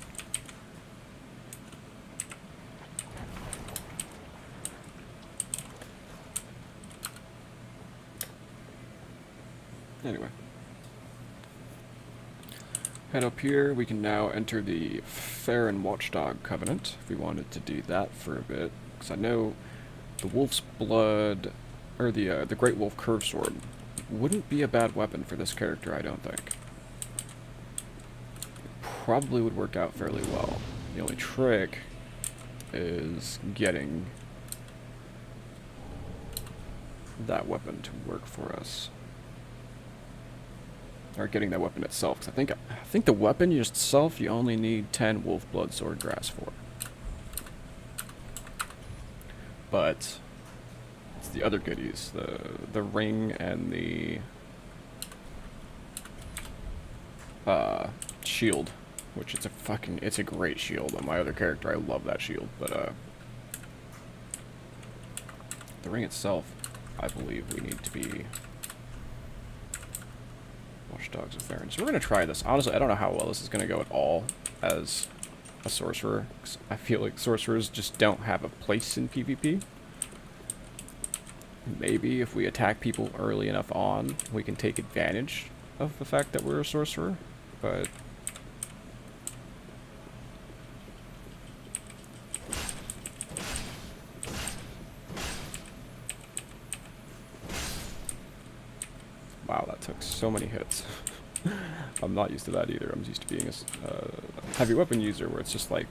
Anyway. Head up here, we can now enter the Farron Watchdog Covenant, if we wanted to do that for a bit. Because I know the Wolf's Blood, or the Great Wolf Curve Sword, wouldn't be a bad weapon for this character, I don't think. It probably would work out fairly well. The only trick is getting that weapon to work for us. Or getting that weapon itself, because I think the weapon itself you only need 10 wolf blood sword grass for. But it's the other goodies, the ring and the shield, which it's a great shield. On my other character, I love that shield, but the ring itself, I believe we need to be Watchdogs of Farron. So we're going to try this. Honestly, I don't know how well this is going to go at all as a sorcerer. 'Cause I feel like sorcerers just don't have a place in PvP. Maybe if we attack people early enough on, we can take advantage of the fact that we're a sorcerer. But wow, that took so many hits. I'm not used to that either. I'm used to being a heavy weapon user where it's just like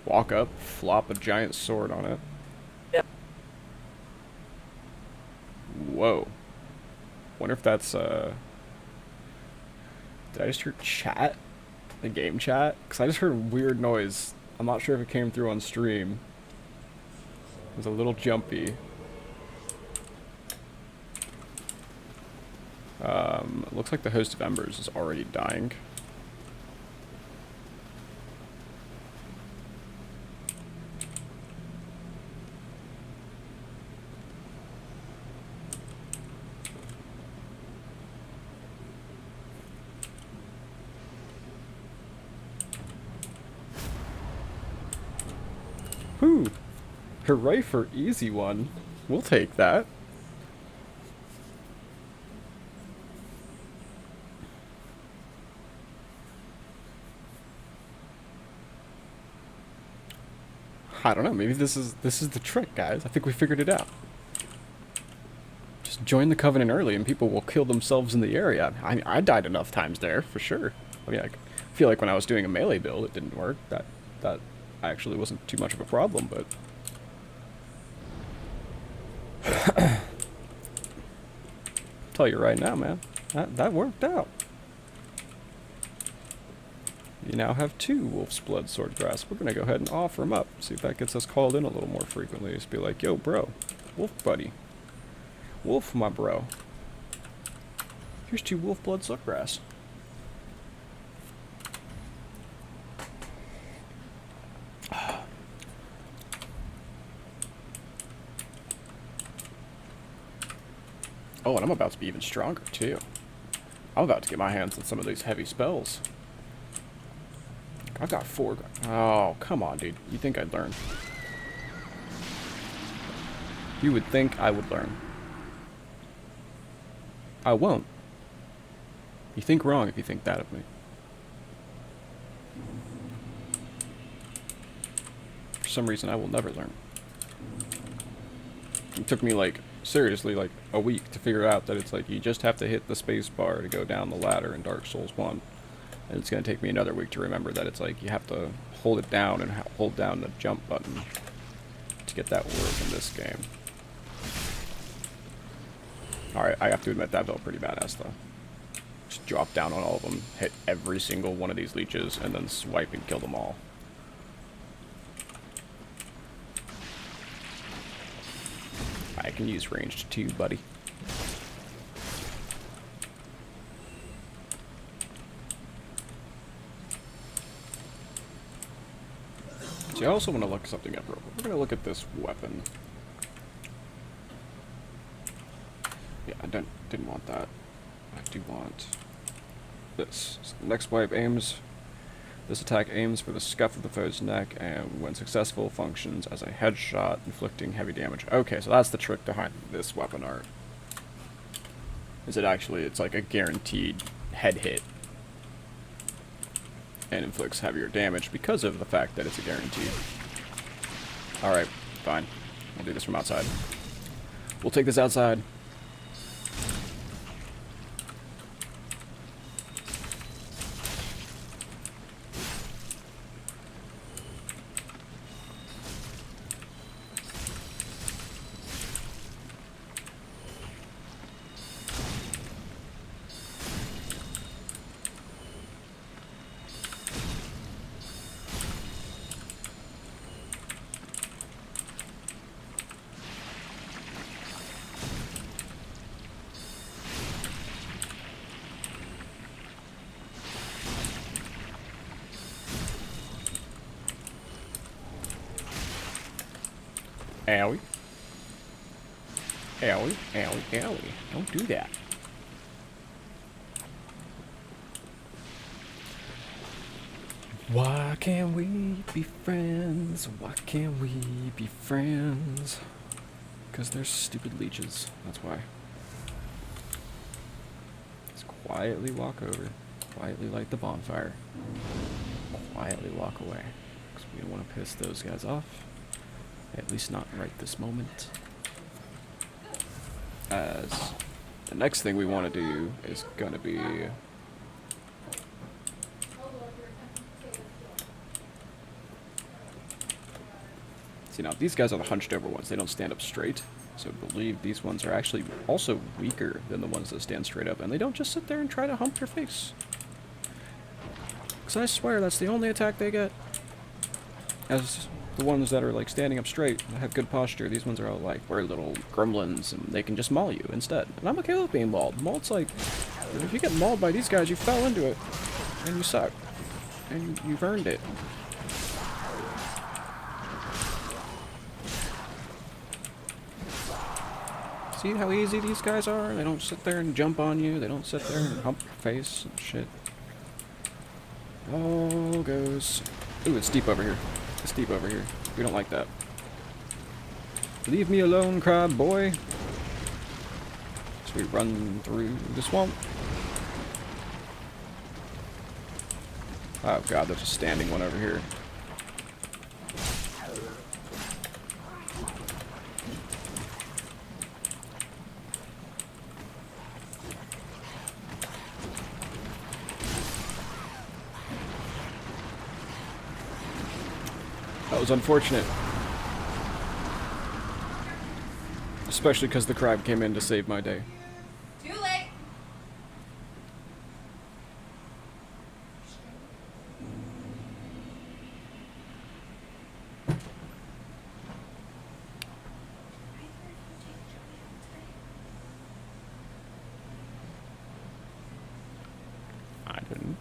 walk up, flop a giant sword on it. Yep. Whoa. Wonder if that's did I just hear chat? The game chat? Because I just heard a weird noise. I'm not sure if it came through on stream. It was a little jumpy. It looks like the Host of Embers is already dying. Whew! Hooray for easy one. We'll take that. I don't know, maybe this is the trick, guys. I think we figured it out. Just join the Covenant early and people will kill themselves in the area. I died enough times there, for sure. I mean, I feel like when I was doing a melee build, it didn't work. That actually wasn't too much of a problem, but tell you right now, man, that worked out. You now have 2 Wolf's Blood Sword Grass. We're going to go ahead and offer them up. See if that gets us called in a little more frequently. Just be like, yo, bro. Wolf buddy. Wolf, my bro. Here's 2 Wolf Blood Sword Grass. Oh, and I'm about to be even stronger, too. I'm about to get my hands on some of these heavy spells. I've got 4. Oh, come on, dude. You think I'd learn? You would think I would learn. I won't. You think wrong if you think that of me. For some reason, I will never learn. It took me, like, seriously, like, a week to figure out that it's like you just have to hit the space bar to go down the ladder in Dark Souls 1. And it's going to take me another week to remember that it's like you have to hold it down and hold down the jump button to get that work in this game. Alright, I have to admit that felt pretty badass though. Just drop down on all of them, hit every single one of these leeches, and then swipe and kill them all. I can use ranged too, buddy. See, I also want to look something up real quick. We're going to look at this weapon. Yeah, I didn't want that. I do want this. So the next wipe aims. This attack aims for the scuff of the foe's neck, and when successful, functions as a headshot, inflicting heavy damage. Okay, so that's the trick behind this weapon art. Is it actually, it's like a guaranteed head hit. And inflicts heavier damage because of the fact that it's a guarantee. Alright, fine. I'll do this from outside. We'll take this outside. Owie. Owie, owie, owie. Don't do that. Why can't we be friends? Why can't we be friends? Because they're stupid leeches. That's why. Just quietly walk over. Quietly light the bonfire. Quietly walk away. Because we don't want to piss those guys off. At least not right this moment. As the next thing we want to do is going to be... See, now these guys are the hunched over ones. They don't stand up straight. So I believe these ones are actually also weaker than the ones that stand straight up. And they don't just sit there and try to hump your face. Because I swear that's the only attack they get. As the ones that are like standing up straight have good posture, these ones are all like, we're little gremlins and they can just maul you instead. And I'm okay with being mauled. Mauled's like, if you get mauled by these guys, you fell into it. And you suck. And you've earned it. See how easy these guys are? They don't sit there and jump on you. They don't sit there and hump your face and shit. All goes... Ooh, it's deep over here. It's deep over here. We don't like that. Leave me alone, crab boy. So we run through the swamp. Oh god, there's a standing one over here. That was unfortunate. Especially because the crab came in to save my day. Too late. I didn't.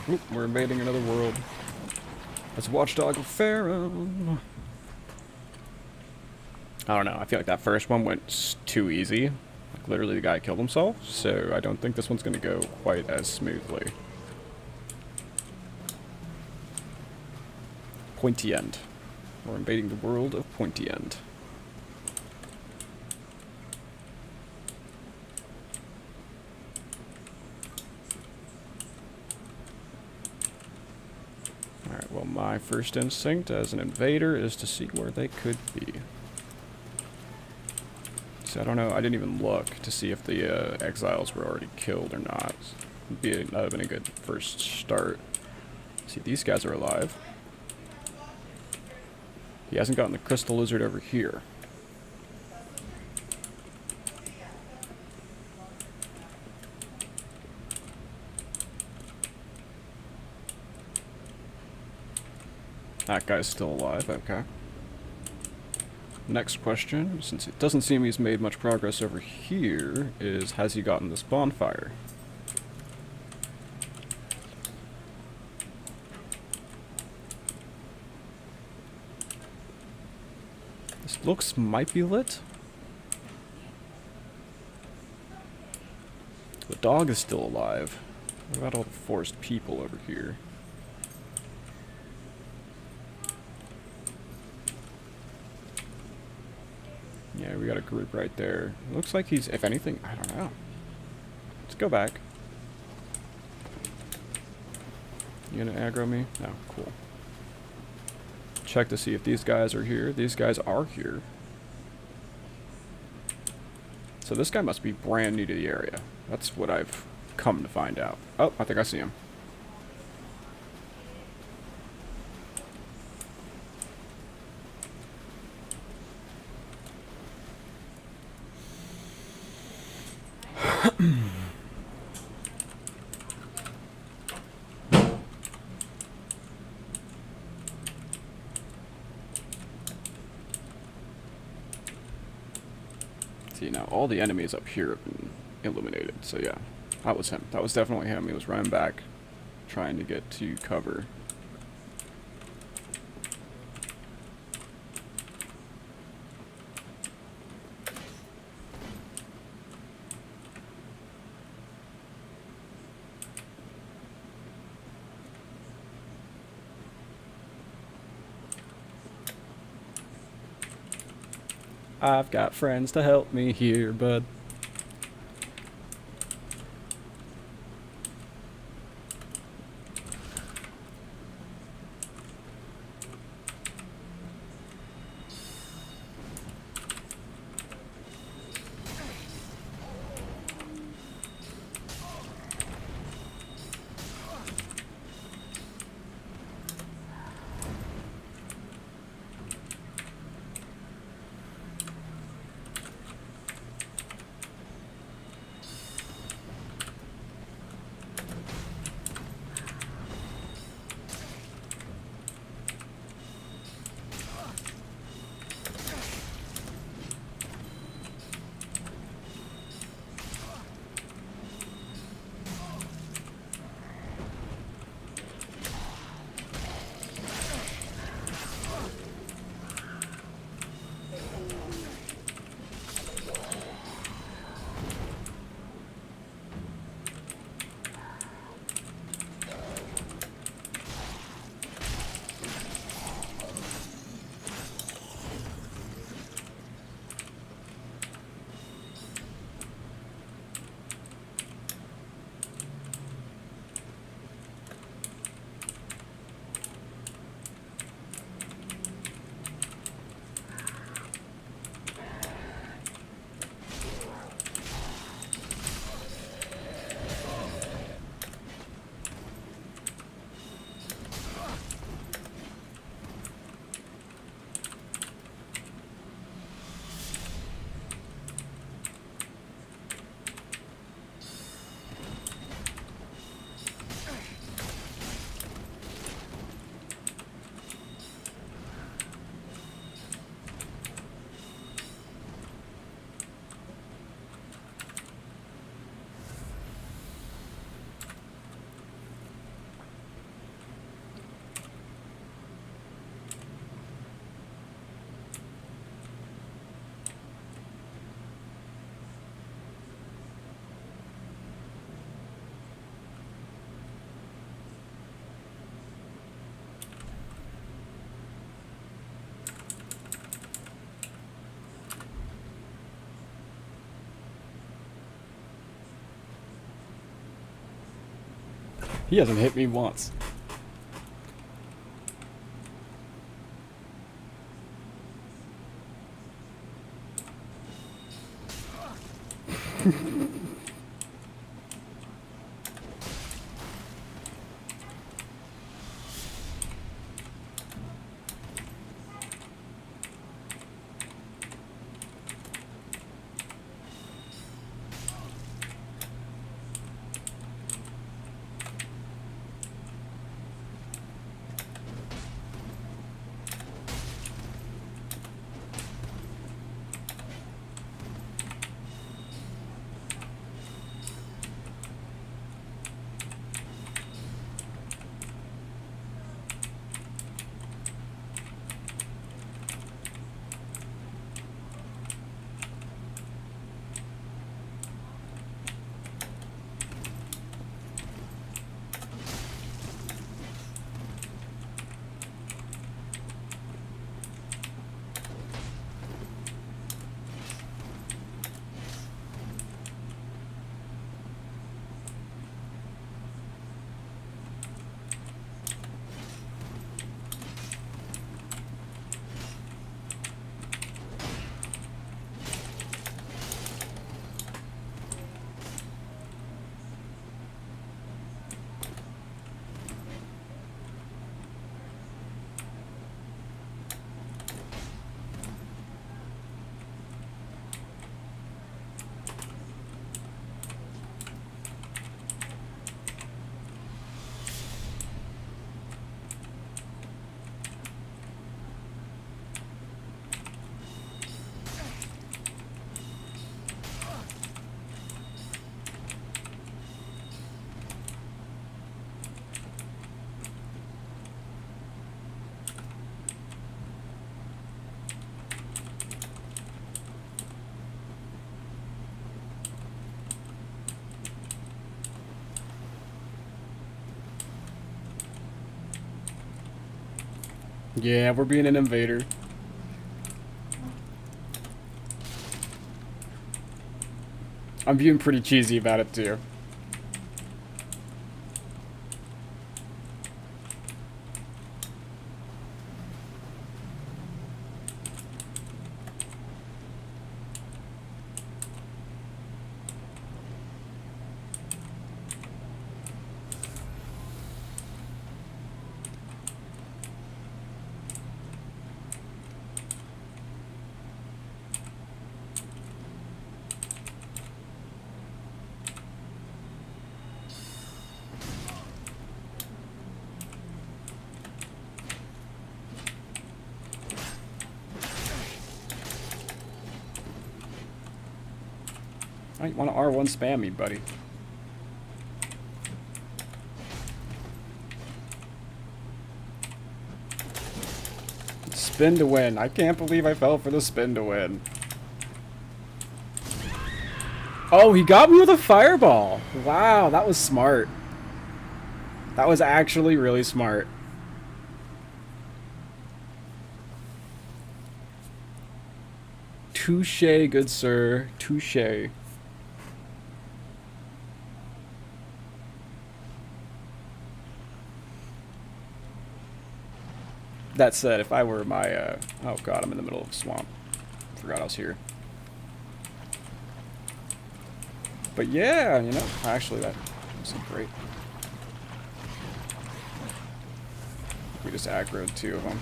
Oop, we're invading another world. Let's watchdog of Pharaoh. I don't know, I feel like that first one went too easy. Like, literally the guy killed himself, so I don't think this one's gonna go quite as smoothly. Pointy End. We're invading the world of Pointy End. Alright, well, my first instinct as an invader is to see where they could be. So I don't know, I didn't even look to see if the exiles were already killed or not. That would have been a good first start. See, these guys are alive. He hasn't gotten the crystal lizard over here. That guy's still alive, okay. Next question, since it doesn't seem he's made much progress over here, is has he gotten this bonfire? This looks might be lit. The dog is still alive. What about all the forced people over here? Yeah, we got a group right there. Looks like he's, if anything, I don't know. Let's go back. You gonna aggro me? No, cool. Check to see if these guys are here. These guys are here. So this guy must be brand new to the area. That's what I've come to find out. Oh, I think I see him. See, now all the enemies up here have been illuminated, so yeah, that was him. That was definitely him. He was running back, trying to get to cover. I've got friends to help me here, bud. He hasn't hit me once. Yeah, we're being an invader. I'm being pretty cheesy about it too. I want to R1 spam me, buddy. Spin to win. I can't believe I fell for the spin to win. Oh, he got me with a fireball. Wow, that was smart. That was actually really smart. Touche, good sir. Touche. That said, if I were my, oh god, I'm in the middle of a swamp. Forgot I was here. But yeah, you know, actually that was great. We just aggroed 2 of them.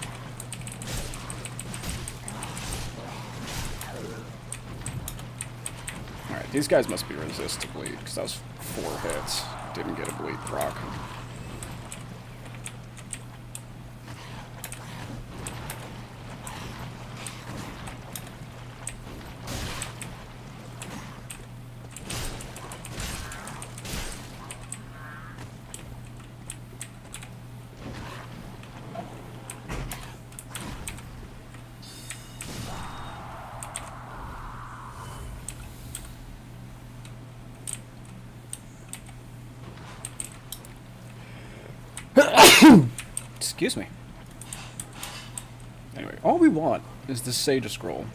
Alright, these guys must be resist to bleed, because that was 4 hits. Didn't get a bleed proc. Excuse me. Anyway, all we want is the Sage Scroll.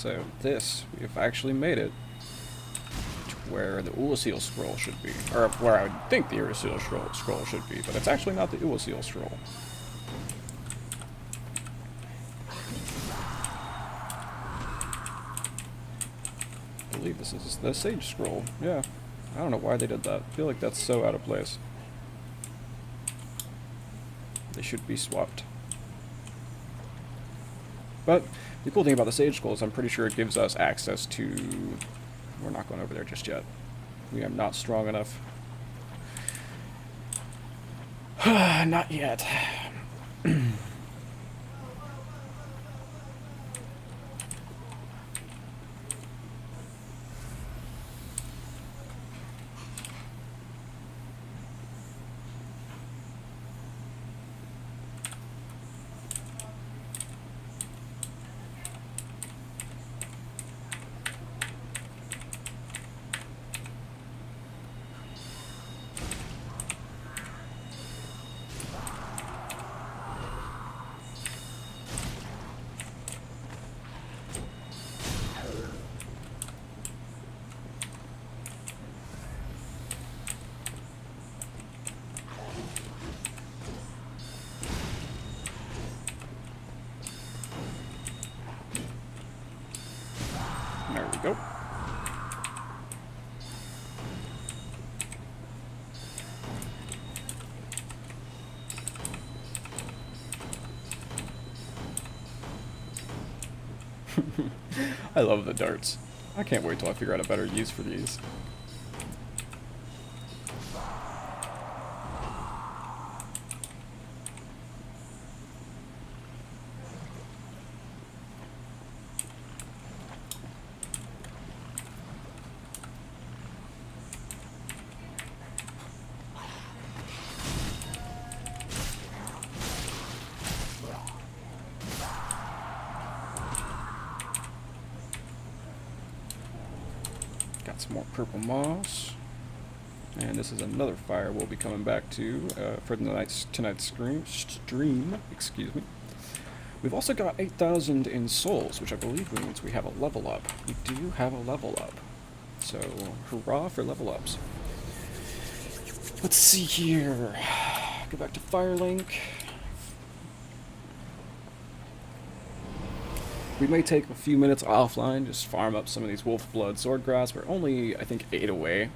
So this, we have actually made it to where the Uasil scroll should be. Or where I would think the Uasil scroll should be, but it's actually not the Uasil scroll. I believe this is the Sage scroll. Yeah. I don't know why they did that. I feel like that's so out of place. They should be swapped. But the cool thing about the Sage Scroll is I'm pretty sure it gives us access to... We're not going over there just yet. We are not strong enough. Not yet. There we go. I love the darts. I can't wait till I figure out a better use for these. Got some more purple moss. And this is another fire we'll be coming back to for tonight's stream. Excuse me. We've also got 8,000 in souls, which I believe means we have a level up. We do have a level up. So, hurrah for level ups. Let's see here. Go back to Firelink. We may take a few minutes offline, just farm up some of these wolf blood swordgrass. We're only, I think, 8 away.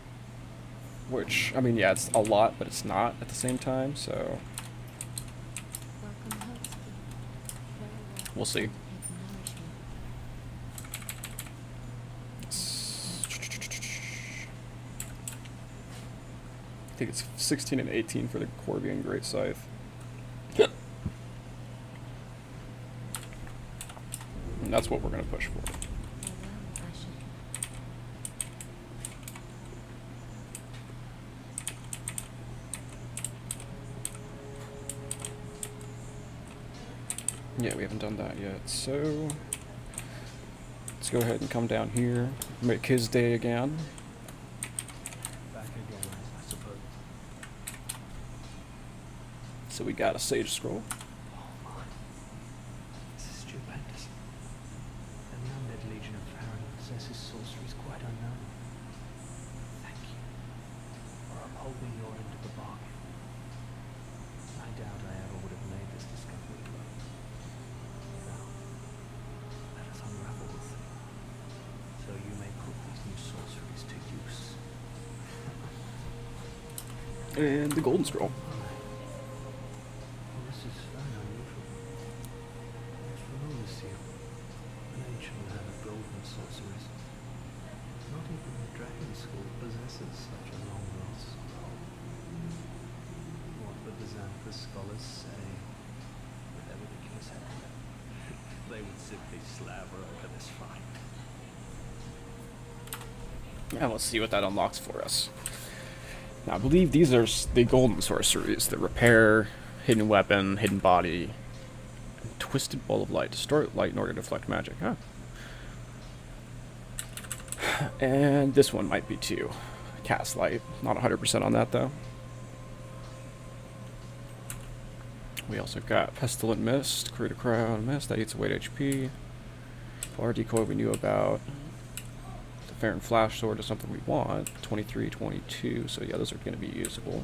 Which, I mean, yeah, it's a lot, but it's not at the same time, so... We'll see. I think it's 16 and 18 for the Corbian Great Scythe. And that's what we're going to push for. Yeah, we haven't done that yet, so let's go ahead and come down here, make his day again. Back again, I suppose. So we got a Sage Scroll. Oh my. This is stupendous. The undead Legion of Farron possesses sorceries quite unknown. Thank you for upholding your end of the bargain. I doubt I ever would have made this discovery alone. Now, let us unravel the thing, so you may put these new sorceries to use. And the Golden Scroll. Well, this is very unusual. It's from Overseer, an ancient land of golden sorceries. Not even the Dragon School possesses such a long-lost scroll. What would the Xanthus scholars say? Whatever the case happened, they would simply slaver over this fight. And let's see what that unlocks for us. Now, I believe these are the golden sorceries: the repair, hidden weapon, hidden body, and twisted ball of light. Distort light in order to deflect magic. Huh. And this one might be too. Cast light. Not 100% on that though. We also got pestilent mist, create a crown mist that eats away HP. Polar Decoy we knew about. The Fair and Flash Sword is something we want. 23, 22, so yeah, those are going to be usable.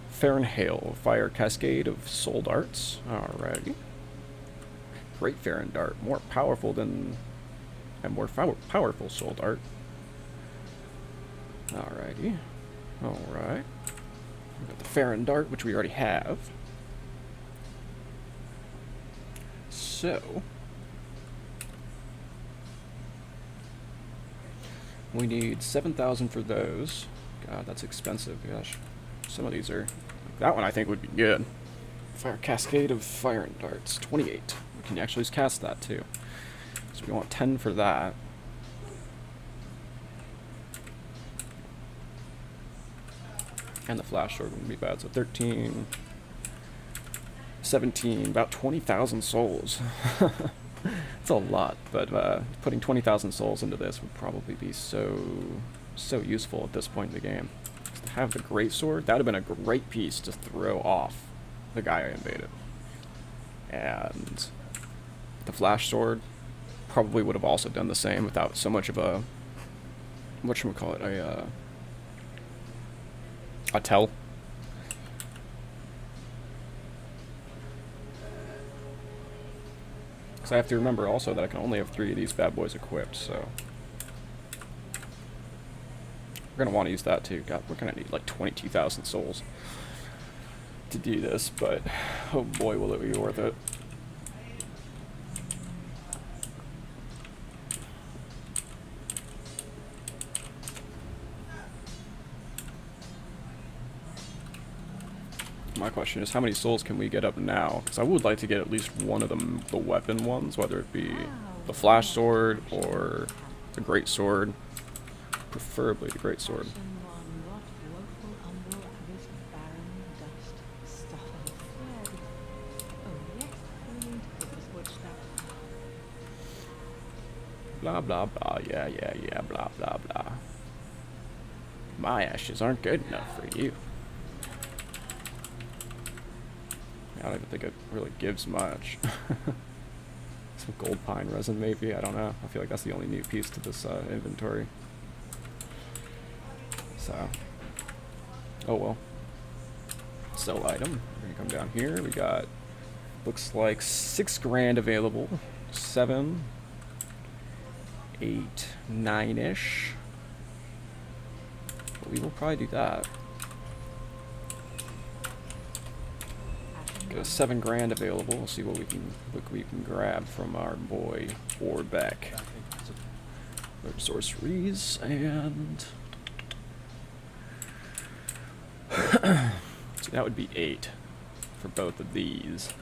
Fair and Hail, Fire Cascade of Soul Darts. Alrighty. Great Fair and Dart, more powerful than... and more powerful Soul Dart. Alrighty. Alright. We got the Fair and Dart, which we already have. So... we need 7,000 for those. God, that's expensive. Gosh. Some of these are... that one I think would be good. Fire Cascade of Fire and Darts. 28. We can actually cast that too. So we want 10 for that. And the Flash Sword wouldn't be bad. So 13... 17. About 20,000 souls. It's a lot, but putting 20,000 souls into this would probably be so useful at this point in the game. To have the Great Sword, that would have been a great piece to throw off the guy I invaded. And the Flash Sword probably would have also done the same without so much of a... whatchamacallit, a tell. Because I have to remember also that I can only have 3 of these bad boys equipped, so... we're going to want to use that too. God, we're going to need like 22,000 souls to do this, but oh boy will it be worth it. My question is, how many souls can we get up now? Because I would like to get at least one of them, the weapon ones, whether it be the Flash Sword or the Great Sword. Preferably the Great Sword. Blah, blah, blah, yeah, blah, blah, blah. My ashes aren't good enough for you. I don't even think it really gives much. Some gold pine resin, maybe? I don't know. I feel like that's the only new piece to this inventory. So, oh well. Sell item. We're gonna come down here. We got, looks like 6 grand available. 7, 8, 9-ish. We will probably do that. Got 7 grand available. We'll see what we can grab from our boy Orbeck. Learn sorceries and so that would be 8 for both of these.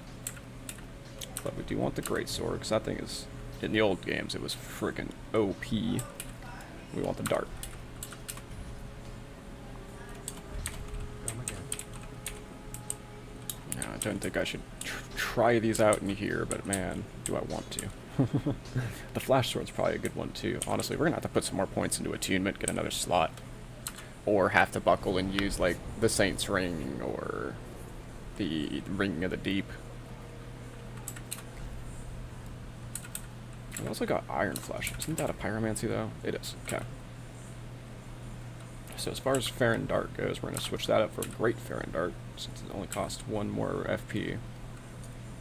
But we do want the Great Sword because that thing is, in the old games, it was freaking OP. We want the dart. Now, I don't think I should try these out in here, but man, do I want to. The Flash Sword's probably a good one too. Honestly, we're gonna have to put some more points into attunement, get another slot. Or have to buckle and use, like, the Saint's Ring or the Ring of the Deep. We also got Iron Flesh. Isn't that a pyromancy, though? It is. Okay. So as far as Fair and Dart goes, we're going to switch that up for Great Fair and Dart, since it only costs 1 more FP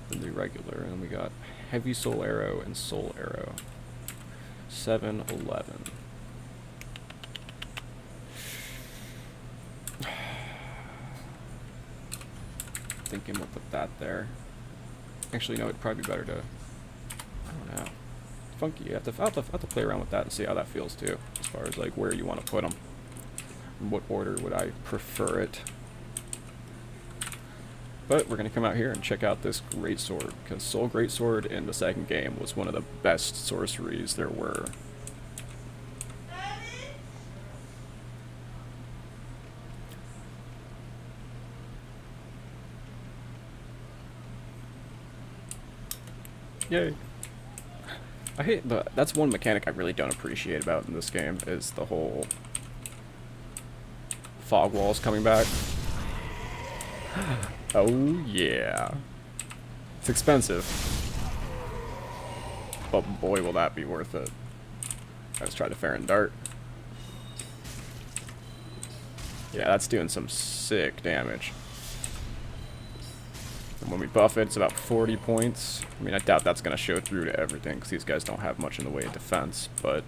than the regular. And then we got Heavy Soul Arrow and Soul Arrow. 7, 11. Thinking we'll put that there. Actually, no, it'd probably be better to... I don't know. Funky. I'll have to play around with that and see how that feels too, as far as like where you want to put them. In what order would I prefer it? But we're gonna come out here and check out this Great Sword, because Soul Great Sword in the second game was one of the best sorceries there were. Yay. I hate that's one mechanic I really don't appreciate about in this game, is the whole fog walls coming back. Oh yeah. It's expensive. But boy, will that be worth it. Let's try the Farron Dart. Yeah, that's doing some sick damage. And when we buff it, it's about 40 points. I mean, I doubt that's going to show through to everything, because these guys don't have much in the way of defense, but...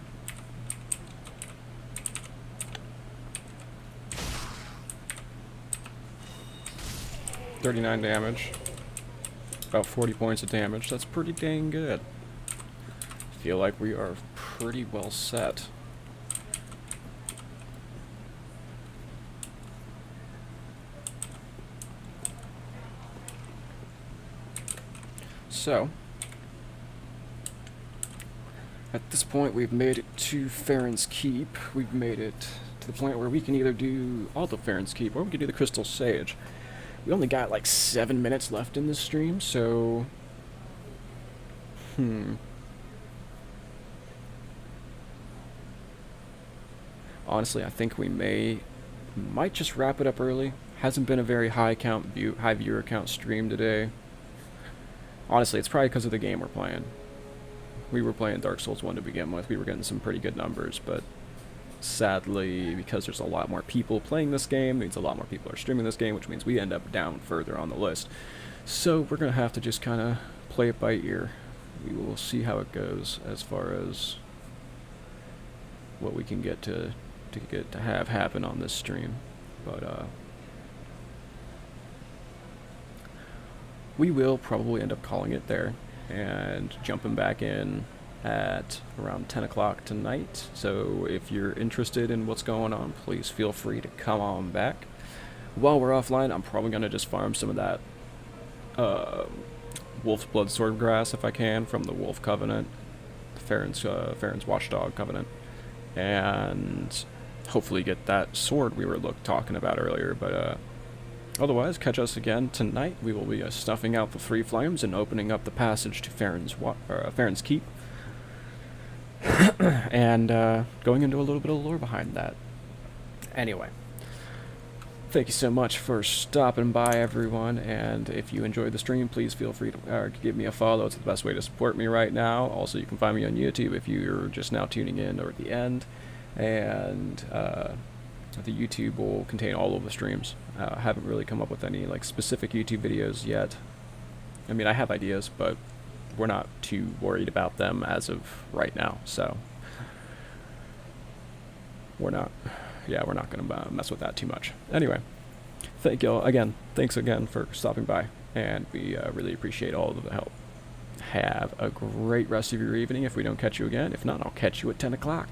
$39 damage. About 40 points of damage. That's pretty dang good. Feel like we are pretty well set. So, at this point we've made it to Farron's Keep. We've made it to the point where we can either do all the Farron's Keep or we can do the Crystal Sage. We only got like 7 minutes left in this stream, so... Honestly, I think we might just wrap it up early. Hasn't been a very high viewer count stream today. Honestly, it's probably because of the game we're playing. We were playing Dark Souls 1 to begin with. We were getting some pretty good numbers, but sadly, because there's a lot more people playing this game, means a lot more people are streaming this game, which means we end up down further on the list. So we're going to have to just kind of play it by ear. We will see how it goes as far as what we can get to have happen on this stream. But we will probably end up calling it there and jumping back in at around 10 o'clock tonight. So if you're interested in what's going on, please feel free to come on back. While we're offline, I'm probably going to just farm some of that Wolf's Blood Sword Grass if I can from the Wolf Covenant, Farron's Watchdog Covenant, and hopefully get that sword we were talking about earlier. But otherwise, catch us again tonight. We will be snuffing out the 3 flames and opening up the passage to Farron's Keep. And going into a little bit of lore behind that. Anyway, thank you so much for stopping by, everyone, and if you enjoyed the stream, please feel free to give me a follow. It's the best way to support me right now. Also, you can find me on YouTube if you're just now tuning in or at the end, and the YouTube will contain all of the streams. I haven't really come up with any like specific YouTube videos yet. I mean, I have ideas, but we're not too worried about them as of right now, so we're not gonna mess with that too much. Anyway, thanks again for stopping by, and we really appreciate all of the help. Have a great rest of your evening if we don't catch you again. If not, I'll catch you at 10 o'clock.